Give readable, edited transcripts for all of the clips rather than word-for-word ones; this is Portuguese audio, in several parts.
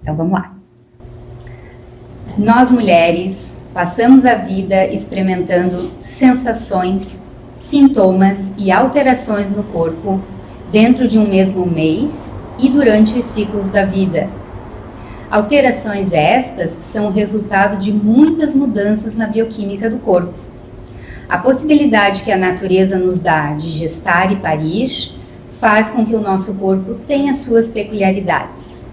Então vamos lá. Nós mulheres passamos a vida experimentando sensações, sintomas e alterações no corpo dentro de um mesmo mês e durante os ciclos da vida. Alterações estas são o resultado de muitas mudanças na bioquímica do corpo. A possibilidade que a natureza nos dá de gestar e parir faz com que o nosso corpo tenha suas peculiaridades.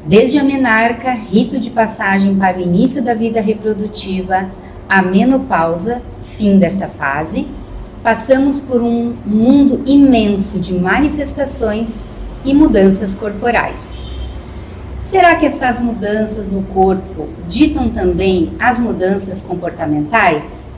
Desde a menarca, rito de passagem para o início da vida reprodutiva, a menopausa, fim desta fase, passamos por um mundo imenso de manifestações e mudanças corporais. Será que estas mudanças no corpo ditam também as mudanças comportamentais?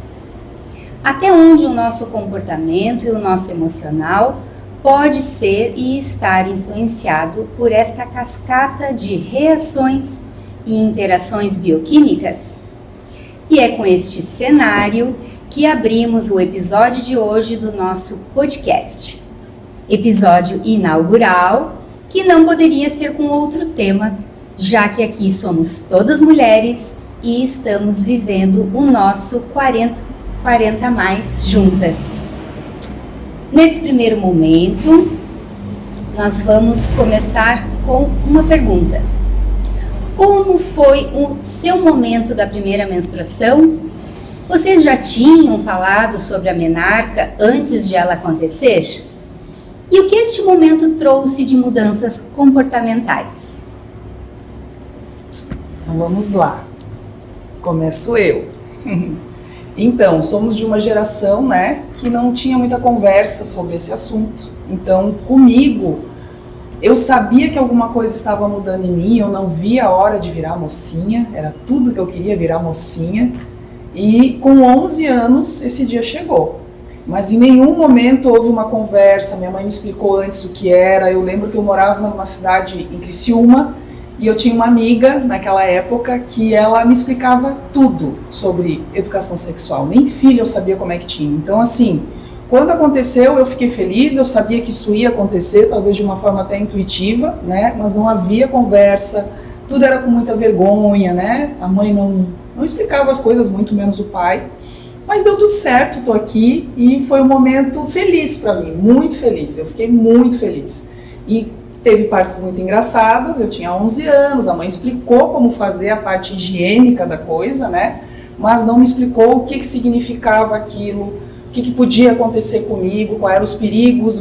Até onde o nosso comportamento e o nosso emocional pode ser e estar influenciado por esta cascata de reações e interações bioquímicas? E é com este cenário que abrimos o episódio de hoje do nosso podcast. Episódio inaugural, que não poderia ser com outro tema, já que aqui somos todas mulheres e estamos vivendo o nosso 40 mais juntas. Nesse primeiro momento, nós vamos começar com uma pergunta. Como foi o seu momento da primeira menstruação? Vocês já tinham falado sobre a menarca antes de ela acontecer? E o que este momento trouxe de mudanças comportamentais? Então vamos lá. Começo eu. Então, somos de uma geração, né, que não tinha muita conversa sobre esse assunto. Então, comigo, eu sabia que alguma coisa estava mudando em mim, eu não via a hora de virar mocinha, era tudo que eu queria, virar mocinha. E com 11 anos, esse dia chegou. Mas em nenhum momento houve uma conversa, minha mãe me explicou antes o que era. Eu lembro que eu morava numa cidade em Criciúma e eu tinha uma amiga naquela época que ela me explicava tudo sobre educação sexual. Nem filho eu sabia como é que tinha. Então assim, quando aconteceu eu fiquei feliz, eu sabia que isso ia acontecer, talvez de uma forma até intuitiva, né? Mas não havia conversa, tudo era com muita vergonha, né? A mãe não explicava as coisas, muito menos o pai. Mas deu tudo certo, tô aqui e foi um momento feliz para mim, muito feliz, eu fiquei muito feliz. E teve partes muito engraçadas, eu tinha 11 anos, a mãe explicou como fazer a parte higiênica da coisa, né? Mas não me explicou o que significava aquilo, o que podia acontecer comigo, quais eram os perigos,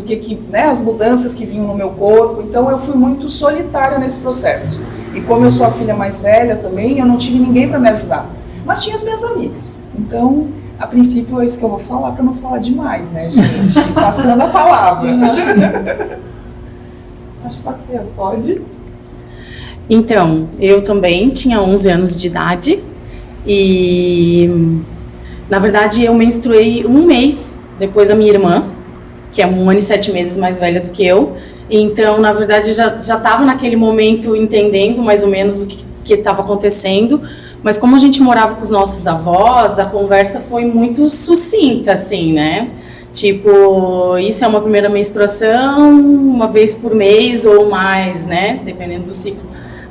né, as mudanças que vinham no meu corpo. Então eu fui muito solitária nesse processo. E como eu sou a filha mais velha também, eu não tive ninguém para me ajudar. Mas tinha as minhas amigas. Então, a princípio é isso que eu vou falar, para não falar demais, né, gente? Passando a palavra. Acho que pode ser, pode? Então, eu também tinha 11 anos de idade e, na verdade, eu menstruei um mês depois da minha irmã, que é 1 ano e 7 meses mais velha do que eu. Então, na verdade, já estava naquele momento entendendo mais ou menos o que estava acontecendo. Mas como a gente morava com os nossos avós, a conversa foi muito sucinta, assim, né? Tipo, isso é uma primeira menstruação, uma vez por mês ou mais, né? Dependendo do ciclo.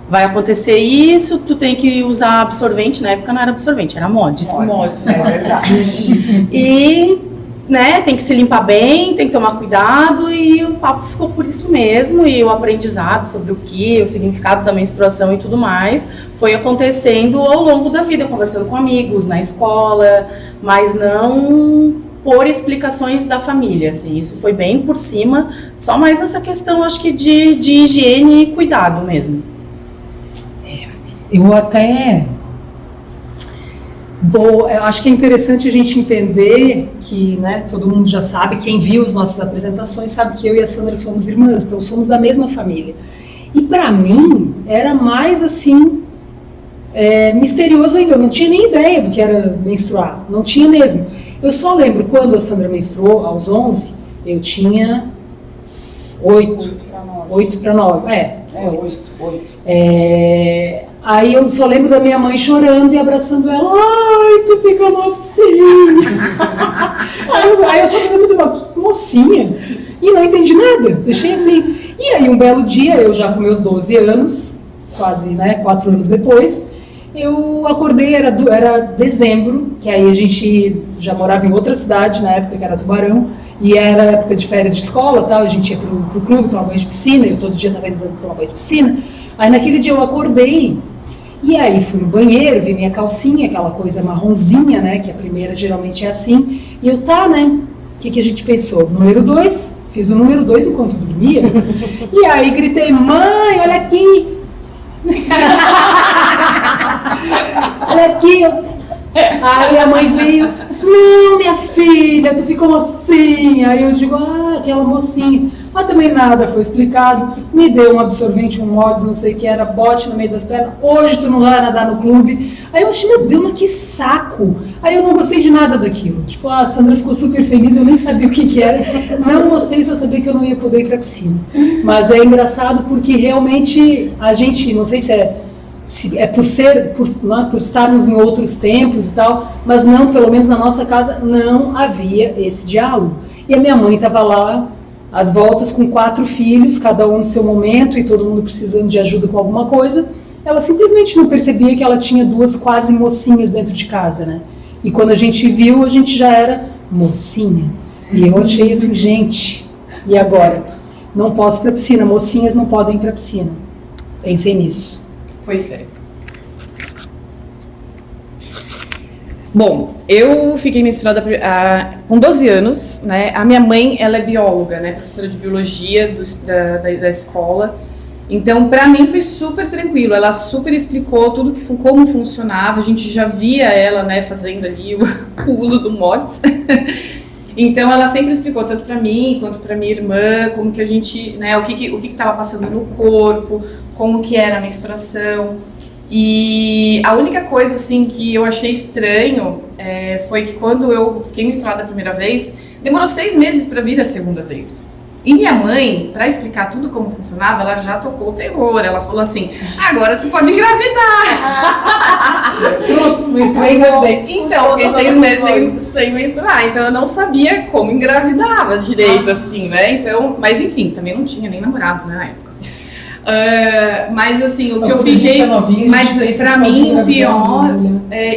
Vai acontecer isso, tu tem que usar absorvente. Na época não era absorvente, era Modis. Modis, é verdade. E, né, tem que se limpar bem, tem que tomar cuidado, e o papo ficou por isso mesmo, e o aprendizado sobre o significado da menstruação e tudo mais, foi acontecendo ao longo da vida, conversando com amigos, na escola, mas não por explicações da família, assim, isso foi bem por cima, só mais essa questão, acho que de higiene e cuidado mesmo. Eu acho que é interessante a gente entender que, né, todo mundo já sabe, quem viu as nossas apresentações sabe que eu e a Sandra somos irmãs, então somos da mesma família. E para mim, era mais assim, misterioso ainda, eu não tinha nem ideia do que era menstruar, não tinha mesmo. Eu só lembro quando a Sandra menstruou, aos 11, eu tinha 8 para 9. 8. Aí eu só lembro da minha mãe chorando e abraçando ela. Ai, tu fica mocinha. aí eu só me lembro de uma mocinha. E não entendi nada. Deixei assim. E aí um belo dia, eu já com meus 12 anos, quase, né, 4 anos depois, eu acordei, era dezembro, que aí a gente já morava em outra cidade na época, que era Tubarão, e era época de férias de escola, tal, a gente ia pro clube tomar banho de piscina, eu todo dia estava indo tomar banho de piscina. Aí naquele dia eu acordei, e aí fui no banheiro, vi minha calcinha, aquela coisa marronzinha, né, que a primeira geralmente é assim, e eu, né, o que a gente pensou? Número 2, fiz o número 2 enquanto dormia, e aí gritei, mãe, olha aqui! Olha aqui, aí a mãe veio, não, minha filha, tu ficou mocinha. Aí eu digo, aquela mocinha. Mas também nada foi explicado, me deu um absorvente, um mods, não sei o que era, bote no meio das pernas, hoje tu não vai nadar no clube. Aí eu achei, meu Deus, mas que saco. Aí eu não gostei de nada daquilo, tipo, a Sandra ficou super feliz, eu nem sabia o que era, não gostei, só sabia que eu não ia poder ir pra piscina. Mas é engraçado porque realmente a gente, não sei se é por estarmos em outros tempos e tal, mas não, pelo menos na nossa casa, não havia esse diálogo. E a minha mãe estava lá, às voltas, com 4 filhos, cada um no seu momento, e todo mundo precisando de ajuda com alguma coisa. Ela simplesmente não percebia que ela tinha 2 quase mocinhas dentro de casa, né? E quando a gente viu, a gente já era mocinha. E eu achei assim, gente, e agora? Não posso ir pra piscina, mocinhas não podem ir pra piscina. Pensei nisso. Pois é. Bom, eu fiquei menstruada com 12 anos, né? A minha mãe, ela é bióloga, né? Professora de biologia da escola. Então, pra mim foi super tranquilo. Ela super explicou tudo como funcionava. A gente já via ela, né, fazendo ali o uso do MODS. Então, ela sempre explicou tanto pra mim quanto pra minha irmã, como que a gente, né, o que tava passando no corpo, como que era a menstruação. E a única coisa, assim, que eu achei estranho foi que quando eu fiquei menstruada a primeira vez, demorou 6 meses para vir a segunda vez. E minha mãe, para explicar tudo como funcionava, ela já tocou o terror. Ela falou assim, agora você pode engravidar. Pronto, menstruei, engravidei. Então, fiquei 6 meses sem menstruar. Então, eu não sabia como engravidava direito, assim, né? Então, mas enfim, também não tinha nem namorado, né, na época. Mas assim, o que eu fiquei, mas pra mim o pior,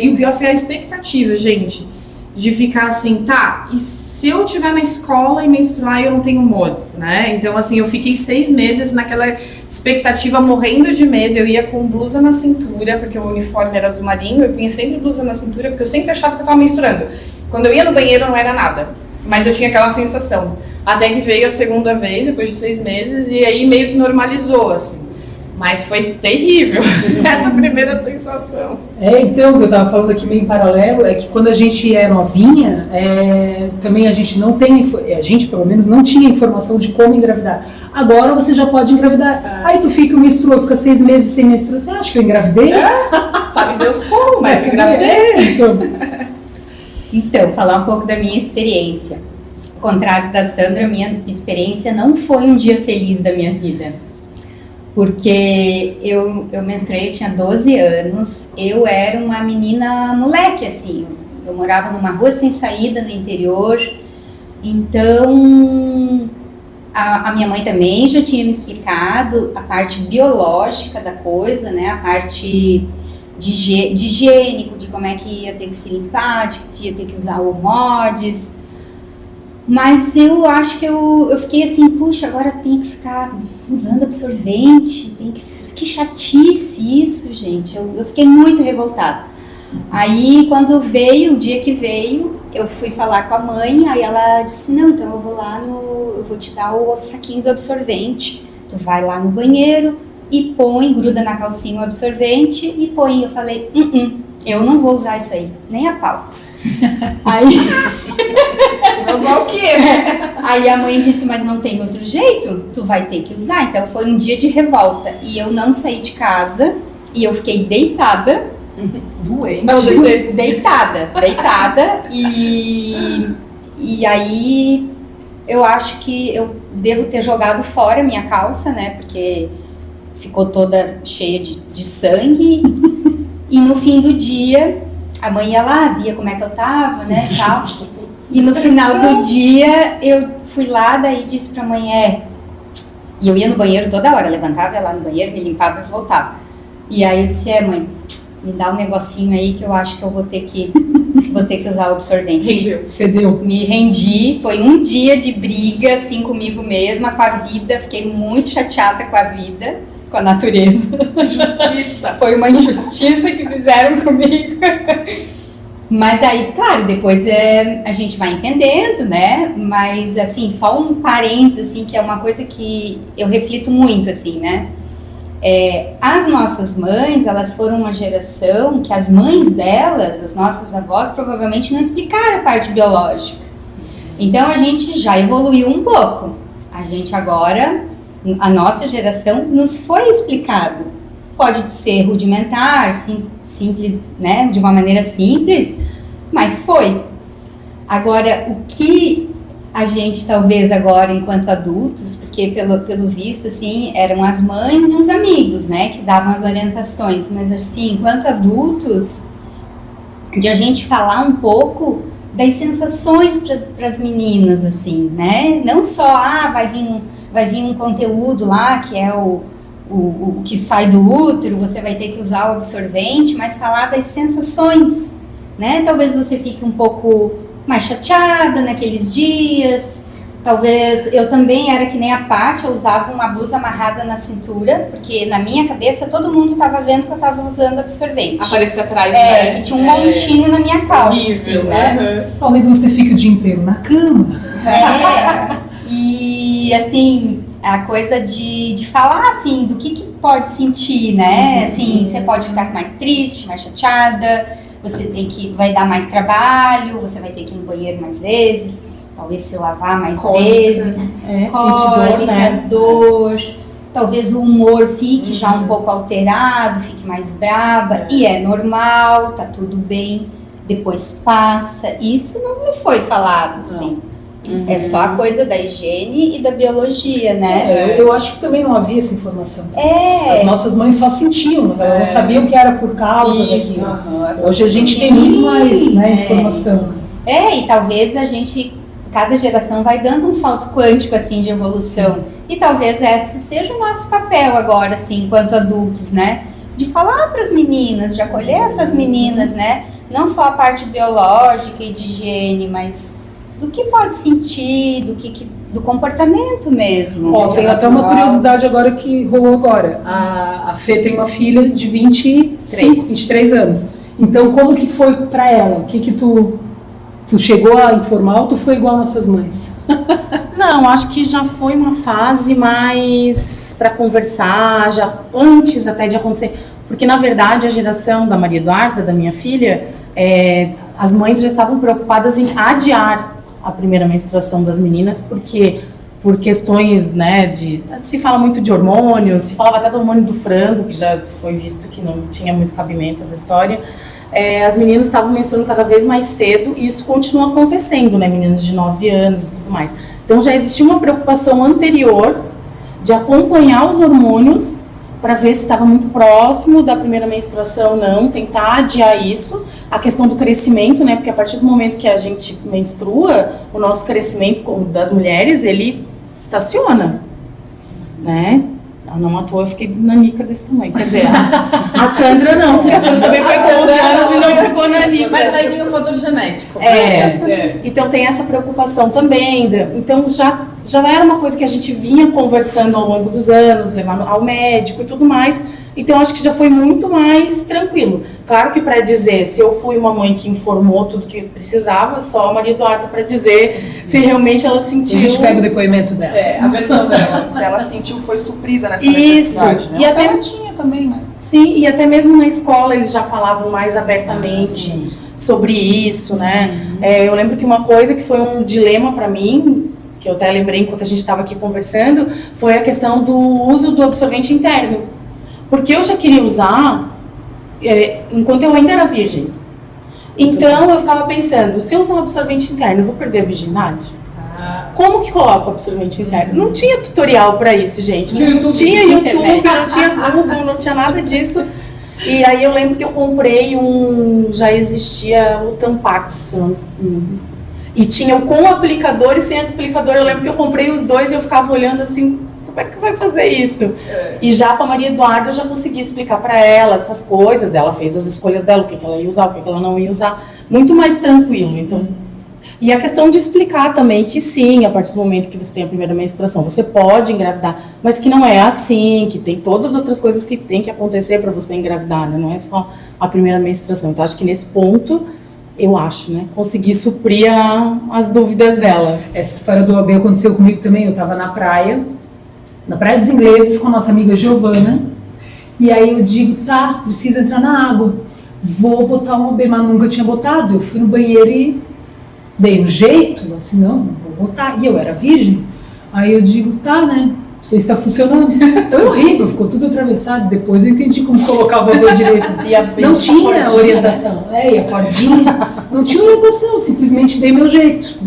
e o pior foi a expectativa, gente, de ficar assim, tá, e se eu estiver na escola e menstruar eu não tenho MODS, né? Então assim, eu fiquei 6 meses naquela expectativa, morrendo de medo. Eu ia com blusa na cintura, porque o uniforme era azul marinho, eu punha sempre blusa na cintura, porque eu sempre achava que eu tava menstruando. Quando eu ia no banheiro não era nada, mas eu tinha aquela sensação. Até que veio a segunda vez, depois de 6 meses, e aí meio que normalizou, assim. Mas foi terrível, essa primeira sensação. Então, o que eu estava falando aqui meio em paralelo, é que quando a gente é novinha, também a gente não tem, a gente pelo menos não tinha informação de como engravidar. Agora você já pode engravidar. Aí tu menstrua, fica 6 meses sem menstruar, você acha que eu engravidei? Sabe Deus como, mas engravidei. Então, falar um pouco da minha experiência. Ao contrário da Sandra, minha experiência não foi um dia feliz da minha vida. Porque eu menstruei, eu tinha 12 anos, eu era uma menina moleque, assim. Eu morava numa rua sem saída no interior, então a minha mãe também já tinha me explicado a parte biológica da coisa, né? A parte de higiênico, de como é que ia ter que se limpar, de que ia ter que usar o MODS. Mas eu acho que eu fiquei assim, puxa, agora tem que ficar usando absorvente, que chatice isso, gente. Eu fiquei muito revoltada. Aí, quando veio, o dia que veio, eu fui falar com a mãe, aí ela disse, não, então eu vou te dar o saquinho do absorvente. Tu vai lá no banheiro e gruda na calcinha o absorvente e põe. Eu falei, eu não vou usar isso aí, nem a pau. Aí... Usar o quê? Aí a mãe disse, mas não tem outro jeito, tu vai ter que usar. Então foi um dia de revolta e eu não saí de casa e eu fiquei deitada. Doente. Deitada e aí eu acho que eu devo ter jogado fora a minha calça, né, porque ficou toda cheia de sangue. E no fim do dia, a mãe ia lá, via como é que eu tava, né, e tal. E no final do dia, eu fui lá, daí disse pra mãe, e eu ia no banheiro toda hora, levantava, ia lá no banheiro, me limpava e voltava. E aí eu disse, mãe, me dá um negocinho aí que eu acho que eu vou ter que usar o absorvente. Cedeu. Me rendi, foi um dia de briga, assim, comigo mesma, com a vida, fiquei muito chateada com a vida, com a natureza. Justiça. Foi uma injustiça que fizeram comigo. Mas aí, claro, depois a gente vai entendendo, né? Mas, assim, só um parênteses, assim, que é uma coisa que eu reflito muito, assim, né? As nossas mães, elas foram uma geração que as mães delas, as nossas avós, provavelmente não explicaram a parte biológica. Então, a gente já evoluiu um pouco. A gente agora, a nossa geração, nos foi explicado. Pode ser rudimentar, simples, né, de uma maneira simples, mas foi. Agora, o que a gente talvez agora, enquanto adultos, porque pelo visto, assim, eram as mães e os amigos, né, que davam as orientações, mas assim, enquanto adultos, de a gente falar um pouco das sensações para as meninas, assim, né, não só, vai vir um conteúdo lá, que é o que sai do útero, você vai ter que usar o absorvente, mas falar das sensações, né? Talvez você fique um pouco mais chateada naqueles dias, talvez, eu também era que nem a Paty, eu usava uma blusa amarrada na cintura, porque na minha cabeça todo mundo estava vendo que eu estava usando absorvente. Aparecia atrás, né? Que tinha um montinho na minha calça, Isso, assim, né? Talvez você fique o dia inteiro na cama. E assim, a coisa de falar, assim, do que pode sentir, né? Assim, você pode ficar mais triste, mais chateada, vai dar mais trabalho, você vai ter que ir no banheiro mais vezes, talvez se lavar mais vezes, cólica, né? Dor, talvez o humor fique já um pouco alterado, fique mais braba, e é normal, tá tudo bem, depois passa. Isso não me foi falado, assim. É só a coisa da higiene e da biologia, né? Eu acho que também não havia essa informação. É. As nossas mães só sentiam, mas elas não sabiam que era por causa Isso, daquilo. Hoje a gente tem muito mais, né, informação. E talvez cada geração vai dando um salto quântico, assim, de evolução. E talvez esse seja o nosso papel agora, assim, enquanto adultos, né? De falar para as meninas, de acolher essas meninas, né? Não só a parte biológica e de higiene, mas do que pode sentir, do comportamento mesmo. Tem até uma curiosidade agora que rolou agora. A Fê tem uma filha de 23 anos. Então, como que foi pra ela? O que tu chegou a informar ou tu foi igual nossas mães? Não, acho que já foi uma fase mais para conversar, já antes até de acontecer. Porque, na verdade, a geração da Maria Eduarda, da minha filha, as mães já estavam preocupadas em adiar a primeira menstruação das meninas, porque por questões, né, se fala muito de hormônios, se falava até do hormônio do frango, que já foi visto que não tinha muito cabimento essa história. As meninas estavam menstruando cada vez mais cedo, e isso continua acontecendo, né, meninas de 9 anos e tudo mais. Então já existia uma preocupação anterior de acompanhar os hormônios para ver se estava muito próximo da primeira menstruação ou não, tentar adiar isso. A questão do crescimento, né, porque a partir do momento que a gente menstrua, o nosso crescimento das mulheres, ele estaciona, né? Não à toa eu fiquei nanica desse tamanho. Quer dizer, a Sandra não, porque a Sandra também foi com 11 anos e não ficou nanica. Mas aí tem o fator genético. Então tem essa preocupação também. Então já era uma coisa que a gente vinha conversando ao longo dos anos, levando ao médico e tudo mais. Então acho que já foi muito mais tranquilo. Claro que para dizer se eu fui uma mãe que informou tudo que precisava, só a Maria Eduarda para dizer se realmente ela sentiu. A gente pega o depoimento dela. A versão dela. Se ela sentiu que foi suprida nessa necessidade, né? E até ela tinha também, né? Sim, e até mesmo na escola eles já falavam mais abertamente sobre isso, né? Eu lembro que uma coisa que foi um dilema para mim, que eu até lembrei enquanto a gente estava aqui conversando, foi a questão do uso do absorvente interno. Porque eu já queria usar enquanto eu ainda era virgem. Então eu ficava pensando, se eu usar um absorvente interno, eu vou perder a virgindade? Como que coloca o absorvente interno? Não tinha tutorial pra isso, gente. Tinha YouTube, Não tinha tinha YouTube, internet. não tinha Google, não tinha nada disso. E aí eu lembro que eu comprei já existia o Tampax, se eu não me engano. E tinha o com aplicador e sem aplicador. Eu lembro que eu comprei os dois e eu ficava olhando assim, como é que vai fazer isso? E já com a Maria Eduarda eu já consegui explicar pra ela essas coisas. Ela fez as escolhas dela, o que ela ia usar, o que ela não ia usar. Muito mais tranquilo, então... E a questão de explicar também que sim, a partir do momento que você tem a primeira menstruação, você pode engravidar, mas que não é assim, que tem todas as outras coisas que tem que acontecer para você engravidar, né? Não é só a primeira menstruação. Então, acho que nesse ponto, eu acho, né? Consegui suprir as dúvidas dela. Essa história do OB aconteceu comigo também. Eu estava na Praia dos Ingleses, com a nossa amiga Giovana. E aí eu digo, tá, preciso entrar na água. Vou botar um OB, mas nunca tinha botado. Eu fui no banheiro e dei um jeito, assim, não vou botar. E eu era virgem. Aí eu digo, tá, né? Não sei se está funcionando. Foi horrível, ficou tudo atravessado. Depois eu entendi como colocar o OB direito. Não tinha orientação. Né? E a cordinha. Não tinha orientação, simplesmente dei meu jeito.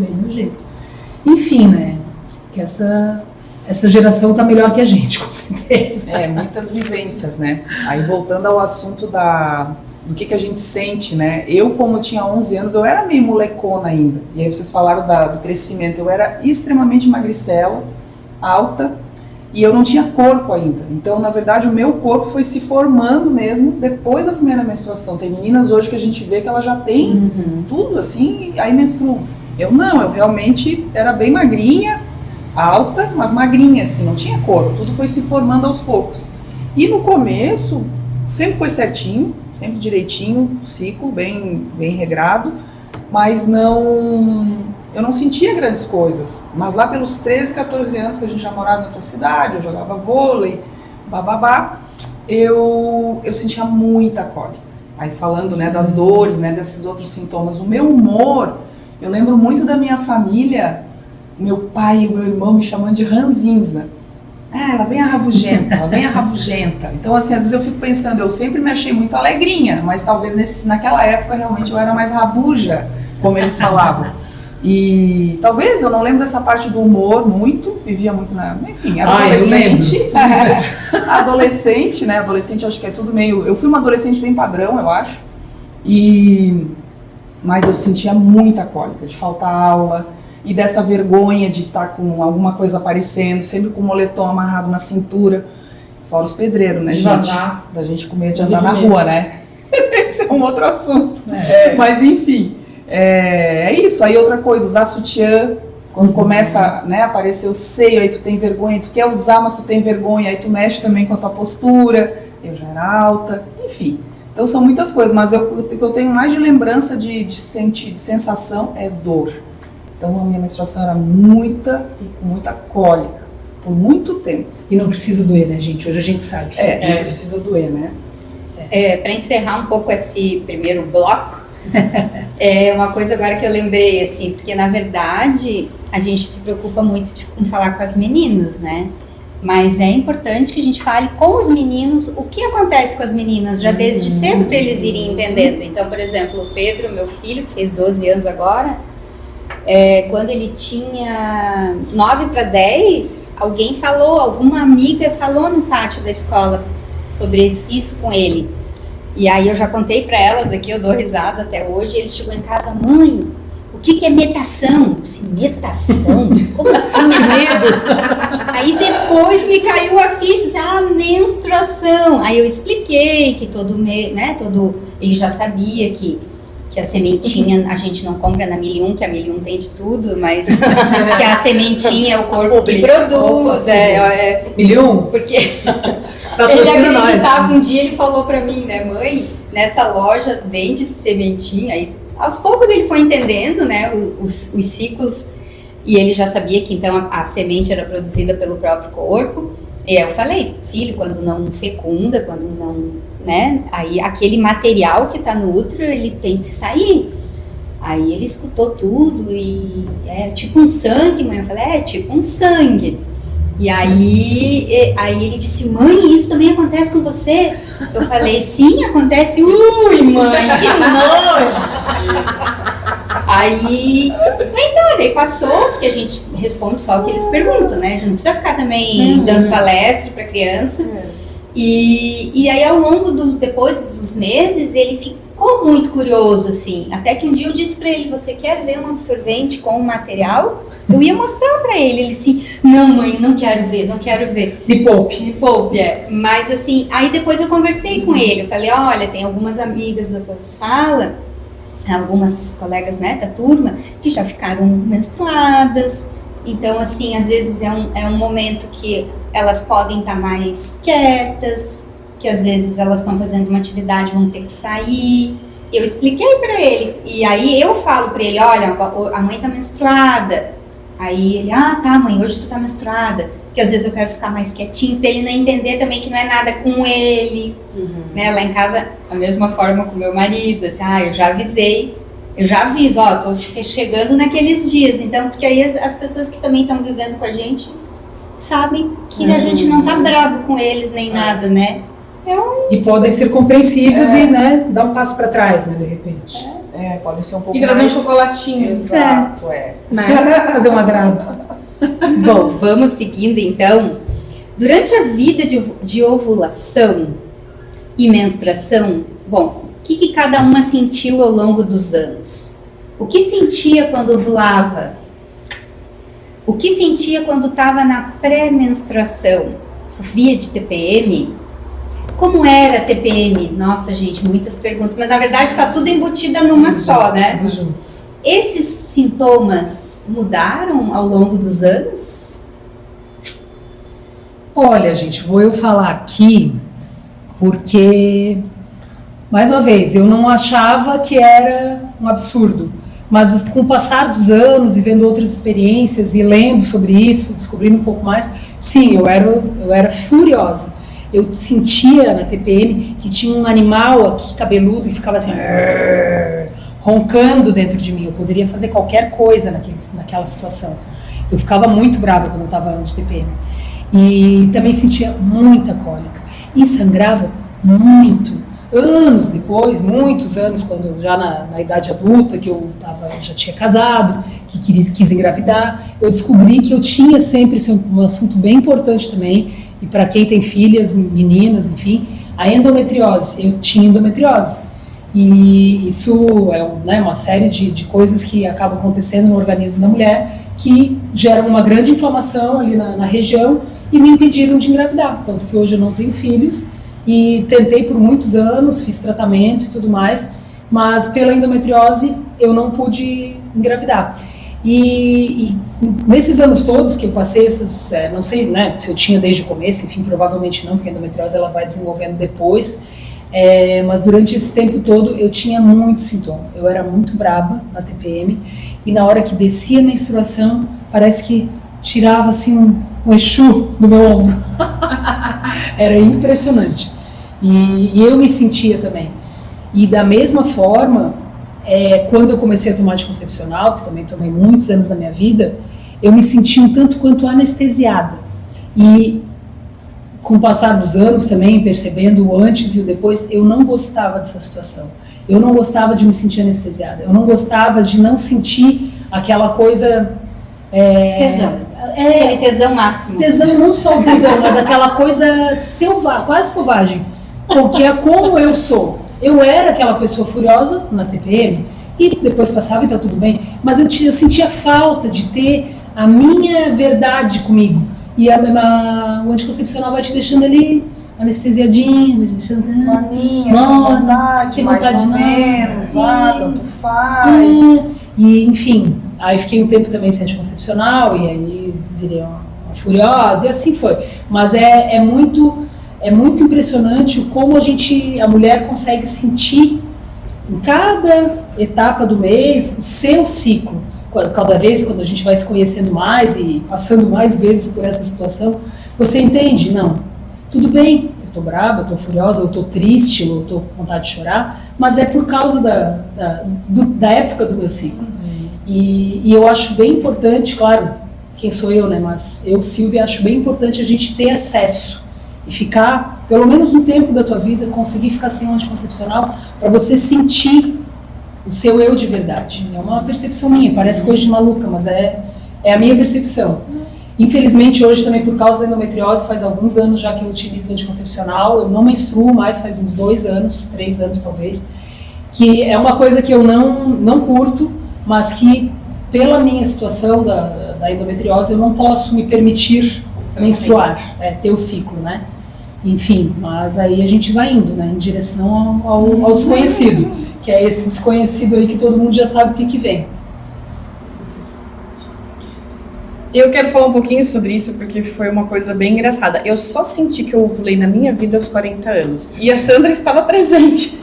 Enfim, né? Que essa geração tá melhor que a gente, com certeza. Muitas vivências, né? Aí voltando ao assunto do que a gente sente, né? Eu, como tinha 11 anos, eu era meio molecona ainda. E aí vocês falaram do crescimento. Eu era extremamente magricela, alta, e eu não tinha corpo ainda. Então, na verdade, o meu corpo foi se formando mesmo depois da primeira menstruação. Tem meninas hoje que a gente vê que elas já têm tudo assim, e aí menstruam. Eu não, eu realmente era bem magrinha, alta, mas magrinha, assim, não tinha corpo. Tudo foi se formando aos poucos. E no começo, sempre foi certinho, sempre direitinho, ciclo, bem regrado, mas eu não sentia grandes coisas. Mas lá pelos 13, 14 anos que a gente já morava em outra cidade, eu jogava vôlei, bababá, eu sentia muita cólica. Aí falando, né, das dores, né, desses outros sintomas, o meu humor, eu lembro muito da minha família, meu pai e o meu irmão me chamando de ranzinza. Ela vem a rabugenta, ela vem a rabugenta. Então, assim, às vezes eu fico pensando, eu sempre me achei muito alegrinha, mas talvez naquela época realmente eu era mais rabuja, como eles falavam. E talvez, eu não lembro dessa parte do humor muito, vivia muito enfim, era adolescente. Adolescente, né? Adolescente, acho que é tudo meio... Eu fui uma adolescente bem padrão, eu acho. Mas eu sentia muita cólica, de faltar aula. E dessa vergonha de estar com alguma coisa aparecendo, sempre com o moletom amarrado na cintura. Fora os pedreiros, né, gente? Da gente com medo de andar na rua, né? Esse é um outro assunto. Mas, enfim, é isso. Aí outra coisa, usar sutiã. Quando começa, né, a aparecer o seio, aí tu tem vergonha. Tu quer usar, mas tu tem vergonha. Aí tu mexe também com a tua postura. Eu já era alta. Enfim. Então são muitas coisas. Mas o que eu tenho mais de lembrança de sentir, de sensação, é dor. Então a minha menstruação era muita e com muita cólica, por muito tempo. E não precisa doer, né, gente? Hoje a gente sabe. Não precisa doer, né? Para encerrar um pouco esse primeiro bloco, uma coisa agora que eu lembrei, assim, porque na verdade a gente se preocupa muito em falar com as meninas, né? Mas é importante que a gente fale com os meninos o que acontece com as meninas, já desde sempre para eles irem entendendo. Então, por exemplo, o Pedro, meu filho, que fez 12 anos agora, quando ele tinha 9 para 10, alguma amiga falou no pátio da escola sobre isso com ele. E aí eu já contei para elas aqui, eu dou risada até hoje, ele chegou em casa, mãe, o que é metação? Eu disse, metação? Como assim, medo? Aí depois me caiu a ficha, disse, menstruação. Aí eu expliquei que ele já sabia que a sementinha a gente não compra na Milium, que a Milium tem de tudo, mas que a sementinha é o corpo que produz. Milium? Porque ele acreditava, um dia ele falou pra mim, né, mãe, nessa loja vende sementinha. Aí, aos poucos ele foi entendendo, né, os ciclos, e ele já sabia que então a semente era produzida pelo próprio corpo. E aí eu falei, filho, quando não fecunda, quando não, né, aí aquele material que tá no útero, ele tem que sair. Aí ele escutou tudo e tipo um sangue, mãe. Eu falei, tipo um sangue. E aí ele disse, mãe, isso também acontece com você? Eu falei, sim, acontece. Ui, mãe, que nojo! Aí tá, daí passou, porque a gente responde só o que eles perguntam, né? A gente não precisa ficar também dando palestra pra criança. E aí ao longo depois dos meses, ele ficou muito curioso, assim. Até que um dia eu disse pra ele, você quer ver um absorvente com o material? Eu ia mostrar pra ele, ele assim, não mãe, não quero ver. Me poupe. Me poupe, Mas assim, aí depois eu conversei com ele, eu falei, olha, tem algumas amigas da tua sala, algumas colegas, né, da turma, que já ficaram menstruadas, então assim, às vezes é um momento que elas podem estar mais quietas, que às vezes elas estão fazendo uma atividade, vão ter que sair. Eu expliquei pra ele, e aí eu falo pra ele, olha, a mãe tá menstruada. Aí ele, tá mãe, hoje tu tá menstruada, porque às vezes eu quero ficar mais quietinho, pra ele não entender também que não é nada com ele, né, lá em casa, da mesma forma com meu marido, assim, eu já avisei, eu já aviso, tô chegando naqueles dias, então, porque aí as pessoas que também estão vivendo com a gente sabem que a gente não tá bravo com eles nem nada, né. E podem ser compreensivos e, né, dar um passo pra trás, né, de repente. Pode ser um pouco E trazer mais... um chocolatinho. Exato, Né? Fazer um agrado. Bom, vamos seguindo então. Durante a vida de ovulação e menstruação, bom, o que cada uma sentiu ao longo dos anos? O que sentia quando ovulava? O que sentia quando estava na pré-menstruação? Sofria de TPM? Como era a TPM? Nossa, gente, muitas perguntas, mas na verdade está tudo embutida numa só, né? Tudo junto. Esses sintomas mudaram ao longo dos anos? Olha, gente, vou eu falar aqui porque, mais uma vez, eu não achava que era um absurdo, mas com o passar dos anos e vendo outras experiências e lendo sobre isso, descobrindo um pouco mais, sim, eu era furiosa. Eu sentia na TPM que tinha um animal aqui cabeludo e ficava assim, roncando dentro de mim. Eu poderia fazer qualquer coisa naquela situação. Eu ficava muito brava quando eu estava de TPM. E também sentia muita cólica. E sangrava muito. Anos depois, muitos anos, quando já na idade adulta, que eu já tinha casado, que quis engravidar, eu descobri que eu tinha sempre, isso é um assunto bem importante também, e para quem tem filhas, meninas, enfim, a endometriose. Eu tinha endometriose. E isso é uma série de coisas que acabam acontecendo no organismo da mulher que geram uma grande inflamação ali na região e me impediram de engravidar. Tanto que hoje eu não tenho filhos e tentei por muitos anos, fiz tratamento e tudo mais, mas pela endometriose eu não pude engravidar. E nesses anos todos que eu passei não sei, né, se eu tinha desde o começo, enfim, provavelmente não, porque a endometriose ela vai desenvolvendo depois, mas durante esse tempo todo eu tinha muito sintoma. Eu era muito braba na TPM e na hora que descia a menstruação, parece que tirava assim um Exu do meu ombro. Era impressionante. E eu me sentia também. E da mesma forma, quando eu comecei a tomar anticoncepcional, que também tomei muitos anos da minha vida, eu me senti um tanto quanto anestesiada. E com o passar dos anos também, percebendo o antes e o depois, eu não gostava dessa situação. Eu não gostava de me sentir anestesiada. Eu não gostava de não sentir aquela coisa... Tesão. Aquele tesão máximo. Tesão, não só o tesão, mas aquela coisa quase selvagem. Porque é como eu sou. Eu era aquela pessoa furiosa na TPM e depois passava e tá tudo bem, mas eu sentia falta de ter a minha verdade comigo. E o anticoncepcional vai te deixando ali anestesiadinho, vai te deixando... Maninha, sem vontade, mais ou menos, tanto faz. E enfim, aí fiquei um tempo também sem anticoncepcional e aí virei uma furiosa e assim foi. Mas é muito impressionante como a mulher consegue sentir em cada etapa do mês o seu ciclo. Cada vez, quando a gente vai se conhecendo mais e passando mais vezes por essa situação, você entende, não, tudo bem, eu tô brava, eu tô furiosa, eu tô triste, eu tô com vontade de chorar, mas é por causa da época do meu ciclo. E eu acho bem importante, claro, quem sou eu, né, mas eu, Silvia, acho bem importante a gente ter acesso e ficar, pelo menos um tempo da tua vida, conseguir ficar sem um anticoncepcional, para você sentir o seu eu de verdade. É uma percepção minha, parece coisa de maluca, mas é a minha percepção. Infelizmente, hoje também, por causa da endometriose, faz alguns anos já que eu utilizo anticoncepcional, eu não menstruo mais, faz uns 2 anos, 3 anos talvez, que é uma coisa que eu não curto, mas que, pela minha situação da endometriose, eu não posso me permitir menstruar, ter o ciclo, né? Enfim, mas aí a gente vai indo, né, em direção ao desconhecido, que é esse desconhecido aí que todo mundo já sabe o que vem. Eu quero falar um pouquinho sobre isso, porque foi uma coisa bem engraçada. Eu só senti que eu ovulei na minha vida aos 40 anos. E a Sandra estava presente.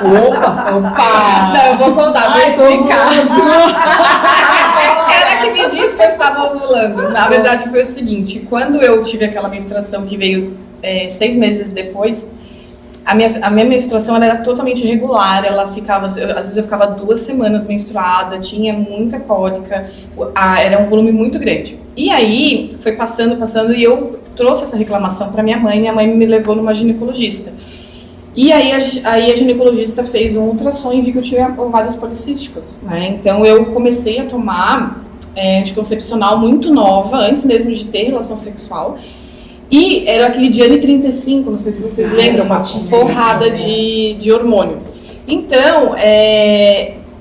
Opa! Não, eu vou contar, vou explicar. Ela que me disse que eu estava ovulando. Na verdade, foi o seguinte. Quando eu tive aquela menstruação que veio 6 meses depois, a minha menstruação ela era totalmente irregular, ela ficava, às vezes eu ficava 2 semanas menstruada, tinha muita cólica, era um volume muito grande. E aí, foi passando, e eu trouxe essa reclamação para minha mãe me levou numa ginecologista. E aí a ginecologista fez um ultrassom e viu que eu tinha ovários policísticos, né? Então eu comecei a tomar anticoncepcional muito nova, antes mesmo de ter relação sexual. E era aquele Diane 35, não sei se vocês lembram, uma porrada de hormônio. Então,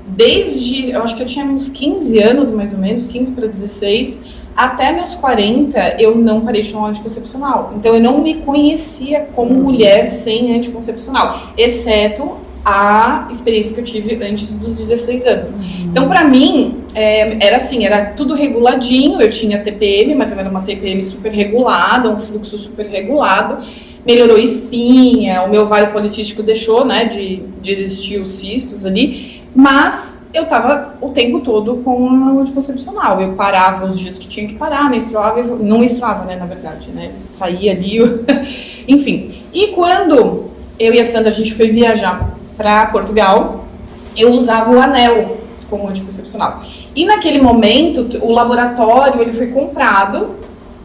desde, eu acho que eu tinha uns 15 anos, mais ou menos, 15 para 16, até meus 40, eu não parei de tomar anticoncepcional. Então, eu não me conhecia como mulher sem anticoncepcional, exceto a experiência que eu tive antes dos 16 anos. Então, pra mim, era assim, era tudo reguladinho, eu tinha TPM, mas era uma TPM super regulada, um fluxo super regulado, melhorou espinha, o meu ovário policístico deixou, né, de existir os cistos ali, mas eu tava o tempo todo com o anticoncepcional, eu parava os dias que tinha que parar, menstruava, não menstruava, né, na verdade, né, saía ali, enfim. E quando eu e a Sandra, a gente foi viajar para Portugal, eu usava o anel como anticoncepcional. E naquele momento, o laboratório ele foi comprado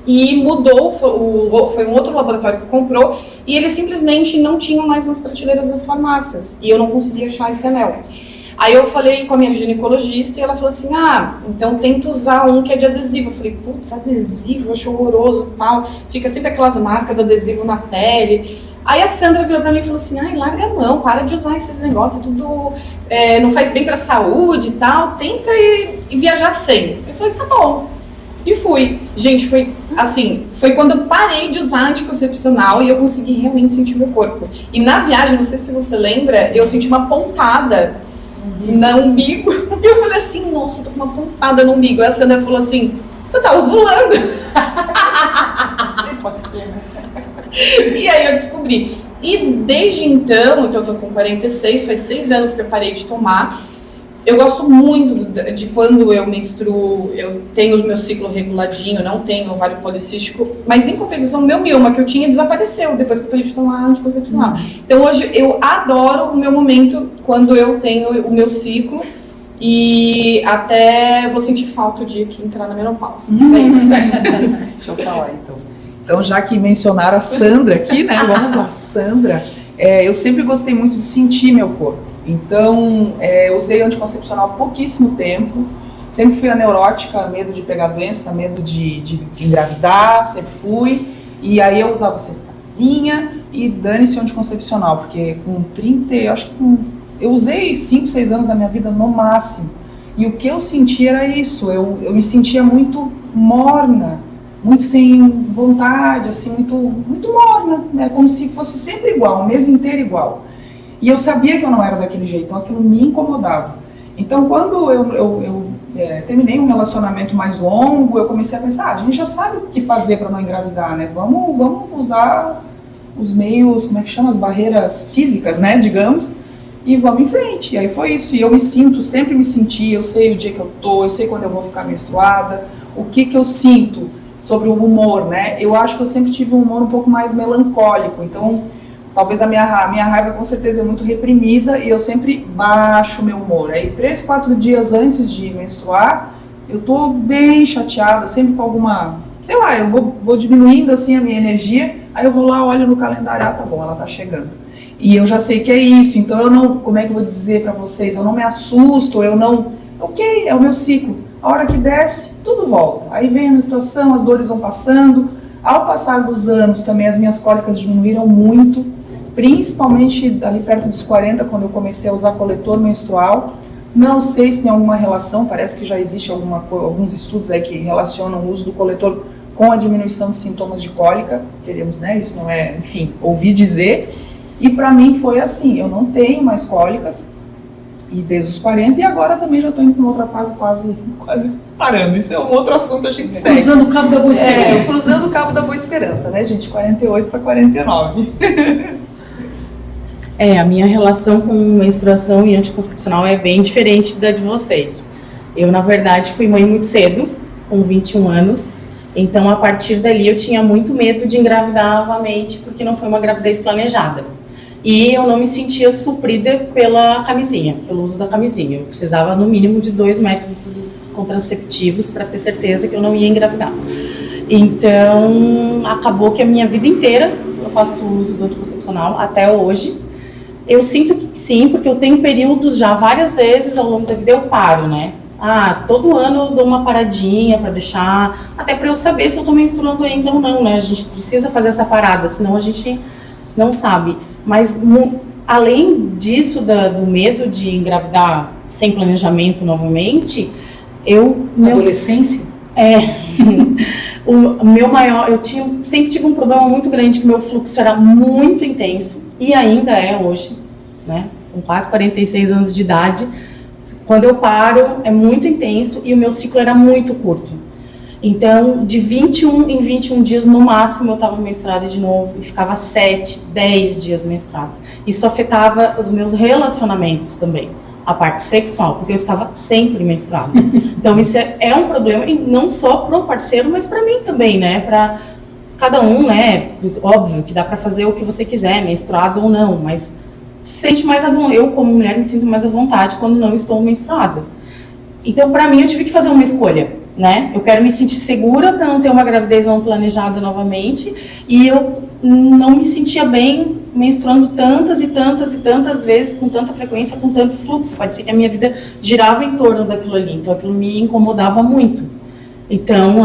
e mudou, foi um outro laboratório que comprou, e eles simplesmente não tinham mais nas prateleiras das farmácias, e eu não conseguia achar esse anel. Aí eu falei com a minha ginecologista e ela falou assim, então tenta usar um que é de adesivo. Eu falei, putz, adesivo, eu acho horroroso e tal, fica sempre aquelas marcas do adesivo na pele. Aí a Sandra virou pra mim e falou assim, larga a mão, para de usar esses negócios, tudo não faz bem pra saúde e tal, tenta ir viajar sem. Eu falei, tá bom. E fui. Gente, foi assim, foi quando eu parei de usar anticoncepcional e eu consegui realmente sentir meu corpo. E na viagem, não sei se você lembra, eu senti uma pontada no umbigo. E eu falei assim, nossa, eu tô com uma pontada no umbigo. Aí a Sandra falou assim, você tá ovulando. Sim, pode ser, né? E aí eu descobri. E desde então eu tô com 46, faz 6 anos que eu parei de tomar. Eu gosto muito de quando eu menstruo, eu tenho o meu ciclo reguladinho, não tenho ovário policístico, mas em compensação, o meu mioma que eu tinha desapareceu depois que eu parei de tomar anticoncepcional. Então hoje eu adoro o meu momento quando eu tenho o meu ciclo e até vou sentir falta o dia que entrar na menopausa. É isso. Deixa eu falar então. Então, já que mencionaram a Sandra aqui, né? Vamos lá, Sandra. Eu sempre gostei muito de sentir meu corpo. Então, eu usei anticoncepcional há pouquíssimo tempo. Sempre fui a neurótica, medo de pegar doença, medo de engravidar, sempre fui. E aí eu usava sempre camisinha e dane-se o anticoncepcional, porque com 30, eu usei 5, 6 anos da minha vida no máximo. E o que eu sentia era isso, eu me sentia muito morna, muito sem vontade, assim, muito morna, né? Como se fosse sempre igual, o mês inteiro igual. E eu sabia que eu não era daquele jeito, então aquilo me incomodava. Então, quando eu terminei um relacionamento mais longo, eu comecei a pensar, a gente já sabe o que fazer para não engravidar, né? Vamos usar os meios, como é que chama? As barreiras físicas, né, digamos, e vamos em frente. E aí foi isso, e eu sempre me senti, eu sei o dia que eu tô, eu sei quando eu vou ficar menstruada, o que eu sinto sobre o humor, né? Eu acho que eu sempre tive um humor um pouco mais melancólico, então talvez a minha raiva com certeza é muito reprimida e eu sempre baixo o meu humor. Aí 3, 4 dias antes de menstruar, eu tô bem chateada, sempre com alguma, sei lá, eu vou diminuindo assim a minha energia, aí eu vou lá, olho no calendário, tá bom, ela tá chegando. E eu já sei que é isso, então eu não, como é que eu vou dizer para vocês, eu não me assusto, ok, é o meu ciclo. A hora que desce, tudo volta. Aí vem a menstruação, as dores vão passando. Ao passar dos anos também as minhas cólicas diminuíram muito, principalmente ali perto dos 40, quando eu comecei a usar coletor menstrual. Não sei se tem alguma relação, parece que já existe alguns estudos aí que relacionam o uso do coletor com a diminuição de sintomas de cólica, queremos, né, isso não é, enfim, ouvi dizer, e para mim foi assim, eu não tenho mais cólicas, e desde os 40, e agora também já estou indo para uma outra fase quase parando, isso é um outro assunto, a gente segue. Cruzando o cabo da boa esperança. Cruzando o cabo da boa esperança, né, gente, 48 para 49. A minha relação com menstruação e anticoncepcional é bem diferente da de vocês. Eu, na verdade, fui mãe muito cedo, com 21 anos, então a partir dali eu tinha muito medo de engravidar novamente, porque não foi uma gravidez planejada. E eu não me sentia suprida pela camisinha, pelo uso da camisinha. Eu precisava, no mínimo, de 2 métodos contraceptivos para ter certeza que eu não ia engravidar. Então, acabou que a minha vida inteira eu faço uso do anticoncepcional, até hoje. Eu sinto que sim, porque eu tenho períodos já, várias vezes ao longo da vida eu paro, né? Todo ano eu dou uma paradinha para deixar, até para eu saber se eu tô menstruando ainda ou não, né? A gente precisa fazer essa parada, senão a gente não sabe. Mas além disso, do medo de engravidar sem planejamento novamente, Adolescência? O meu maior, sempre tive um problema muito grande, que meu fluxo era muito intenso, e ainda é hoje, né? Com quase 46 anos de idade. Quando eu paro, é muito intenso, e o meu ciclo era muito curto. Então, de 21 em 21 dias, no máximo, eu estava menstruada de novo, e ficava 7, 10 dias menstruada. Isso afetava os meus relacionamentos também, a parte sexual, porque eu estava sempre menstruada. Então, isso é um problema, e não só pro parceiro, mas para mim também, né? Para cada um, né? Óbvio que dá para fazer o que você quiser, menstruado ou não, mas sente mais eu, como mulher, me sinto mais à vontade quando não estou menstruada. Então, para mim, eu tive que fazer uma escolha, né? Eu quero me sentir segura para não ter uma gravidez não planejada novamente, e eu não me sentia bem menstruando tantas e tantas e tantas vezes, com tanta frequência, com tanto fluxo. Parecia que a minha vida girava em torno daquilo ali, então aquilo me incomodava muito. Então,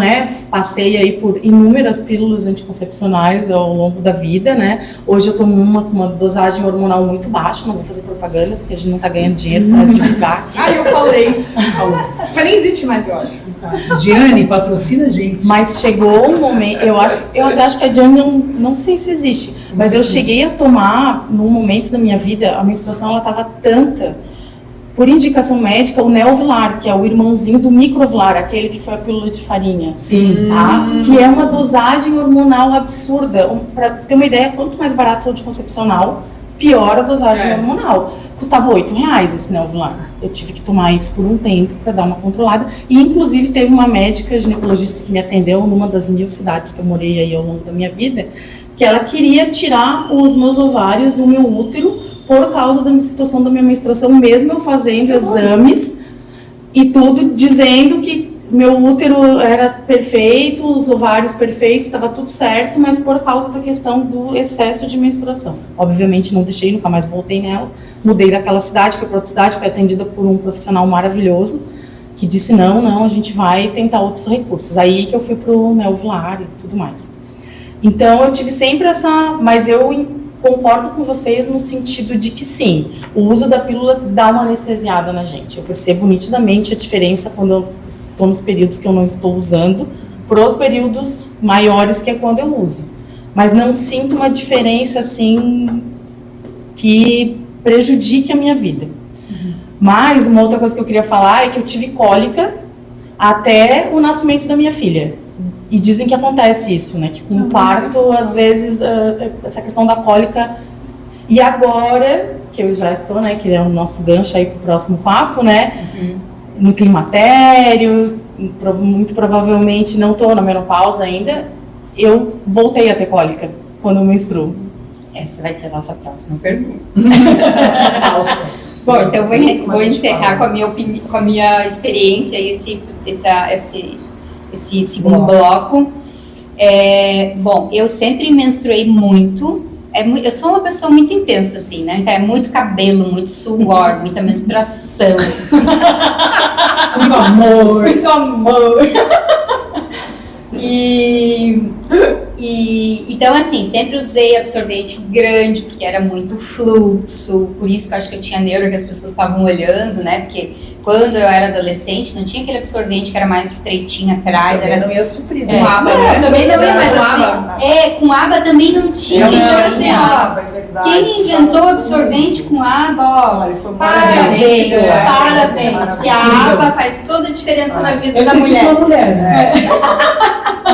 passei aí por inúmeras pílulas anticoncepcionais ao longo da vida, né? Hoje eu tomo uma com uma dosagem hormonal muito baixa, não vou fazer propaganda, porque a gente não tá ganhando dinheiro para divulgar aqui. Eu falei. Mas nem existe mais, eu acho. Diane, patrocina a gente. Mas chegou um momento, eu até acho que a Diane não sei se existe, mas eu cheguei a tomar, num momento da minha vida, a menstruação ela tava tanta, por indicação médica, o Neovilar, que é o irmãozinho do Microvilar, aquele que foi a pílula de farinha. Sim. Tá? Que é uma dosagem hormonal absurda. Para ter uma ideia, quanto mais barato o anticoncepcional, pior a dosagem hormonal. Custava R$8 esse Neovilar. Eu tive que tomar isso por um tempo para dar uma controlada. E, inclusive, teve uma médica ginecologista que me atendeu numa das 1000 cidades que eu morei aí ao longo da minha vida, que ela queria tirar os meus ovários e o meu útero por causa da situação da minha menstruação, mesmo eu fazendo exames e tudo, dizendo que meu útero era perfeito, os ovários perfeitos, estava tudo certo, mas por causa da questão do excesso de menstruação. Obviamente não deixei, nunca mais voltei nela, mudei daquela cidade, fui para outra cidade, fui atendida por um profissional maravilhoso, que disse não, a gente vai tentar outros recursos. Aí que eu fui pro Neovilar e tudo mais. Então eu tive sempre mas eu concordo com vocês no sentido de que sim, o uso da pílula dá uma anestesiada na gente. Eu percebo nitidamente a diferença quando eu estou nos períodos que eu não estou usando, pros períodos maiores que é quando eu uso. Mas não sinto uma diferença assim que prejudique a minha vida. Mas uma outra coisa que eu queria falar é que eu tive cólica até o nascimento da minha filha. E dizem que acontece isso, né? Que com o parto, às vezes, essa questão da cólica... E agora, que eu já estou, né? Que é o nosso gancho aí pro próximo papo, né? No climatério, muito provavelmente não estou na menopausa ainda, eu voltei a ter cólica quando eu menstruo. Essa vai ser a nossa próxima pergunta. Bom, então vou encerrar com a minha experiência e esse segundo bloco. Bom, eu sempre menstruei muito, eu sou uma pessoa muito intensa, assim, né? Então é muito cabelo, muito suor, muita menstruação. Muito amor. Muito amor. Então, assim, sempre usei absorvente grande, porque era muito fluxo. Por isso que eu acho que eu tinha neuro, que as pessoas estavam olhando, né? Porque quando eu era adolescente, não tinha aquele absorvente que era mais estreitinho atrás. Também não ia suprir, Com né? aba, também não ia, mas Com assim, aba. com aba também não tinha. Não Então, tinha assim, com ó, aba, é verdade. quem inventou absorvente com aba, ó, Olha, foi parabéns, maravilhoso. parabéns. Maravilhoso. E a aba faz toda a diferença na vida Eu da esqueci mulher. uma mulher, né?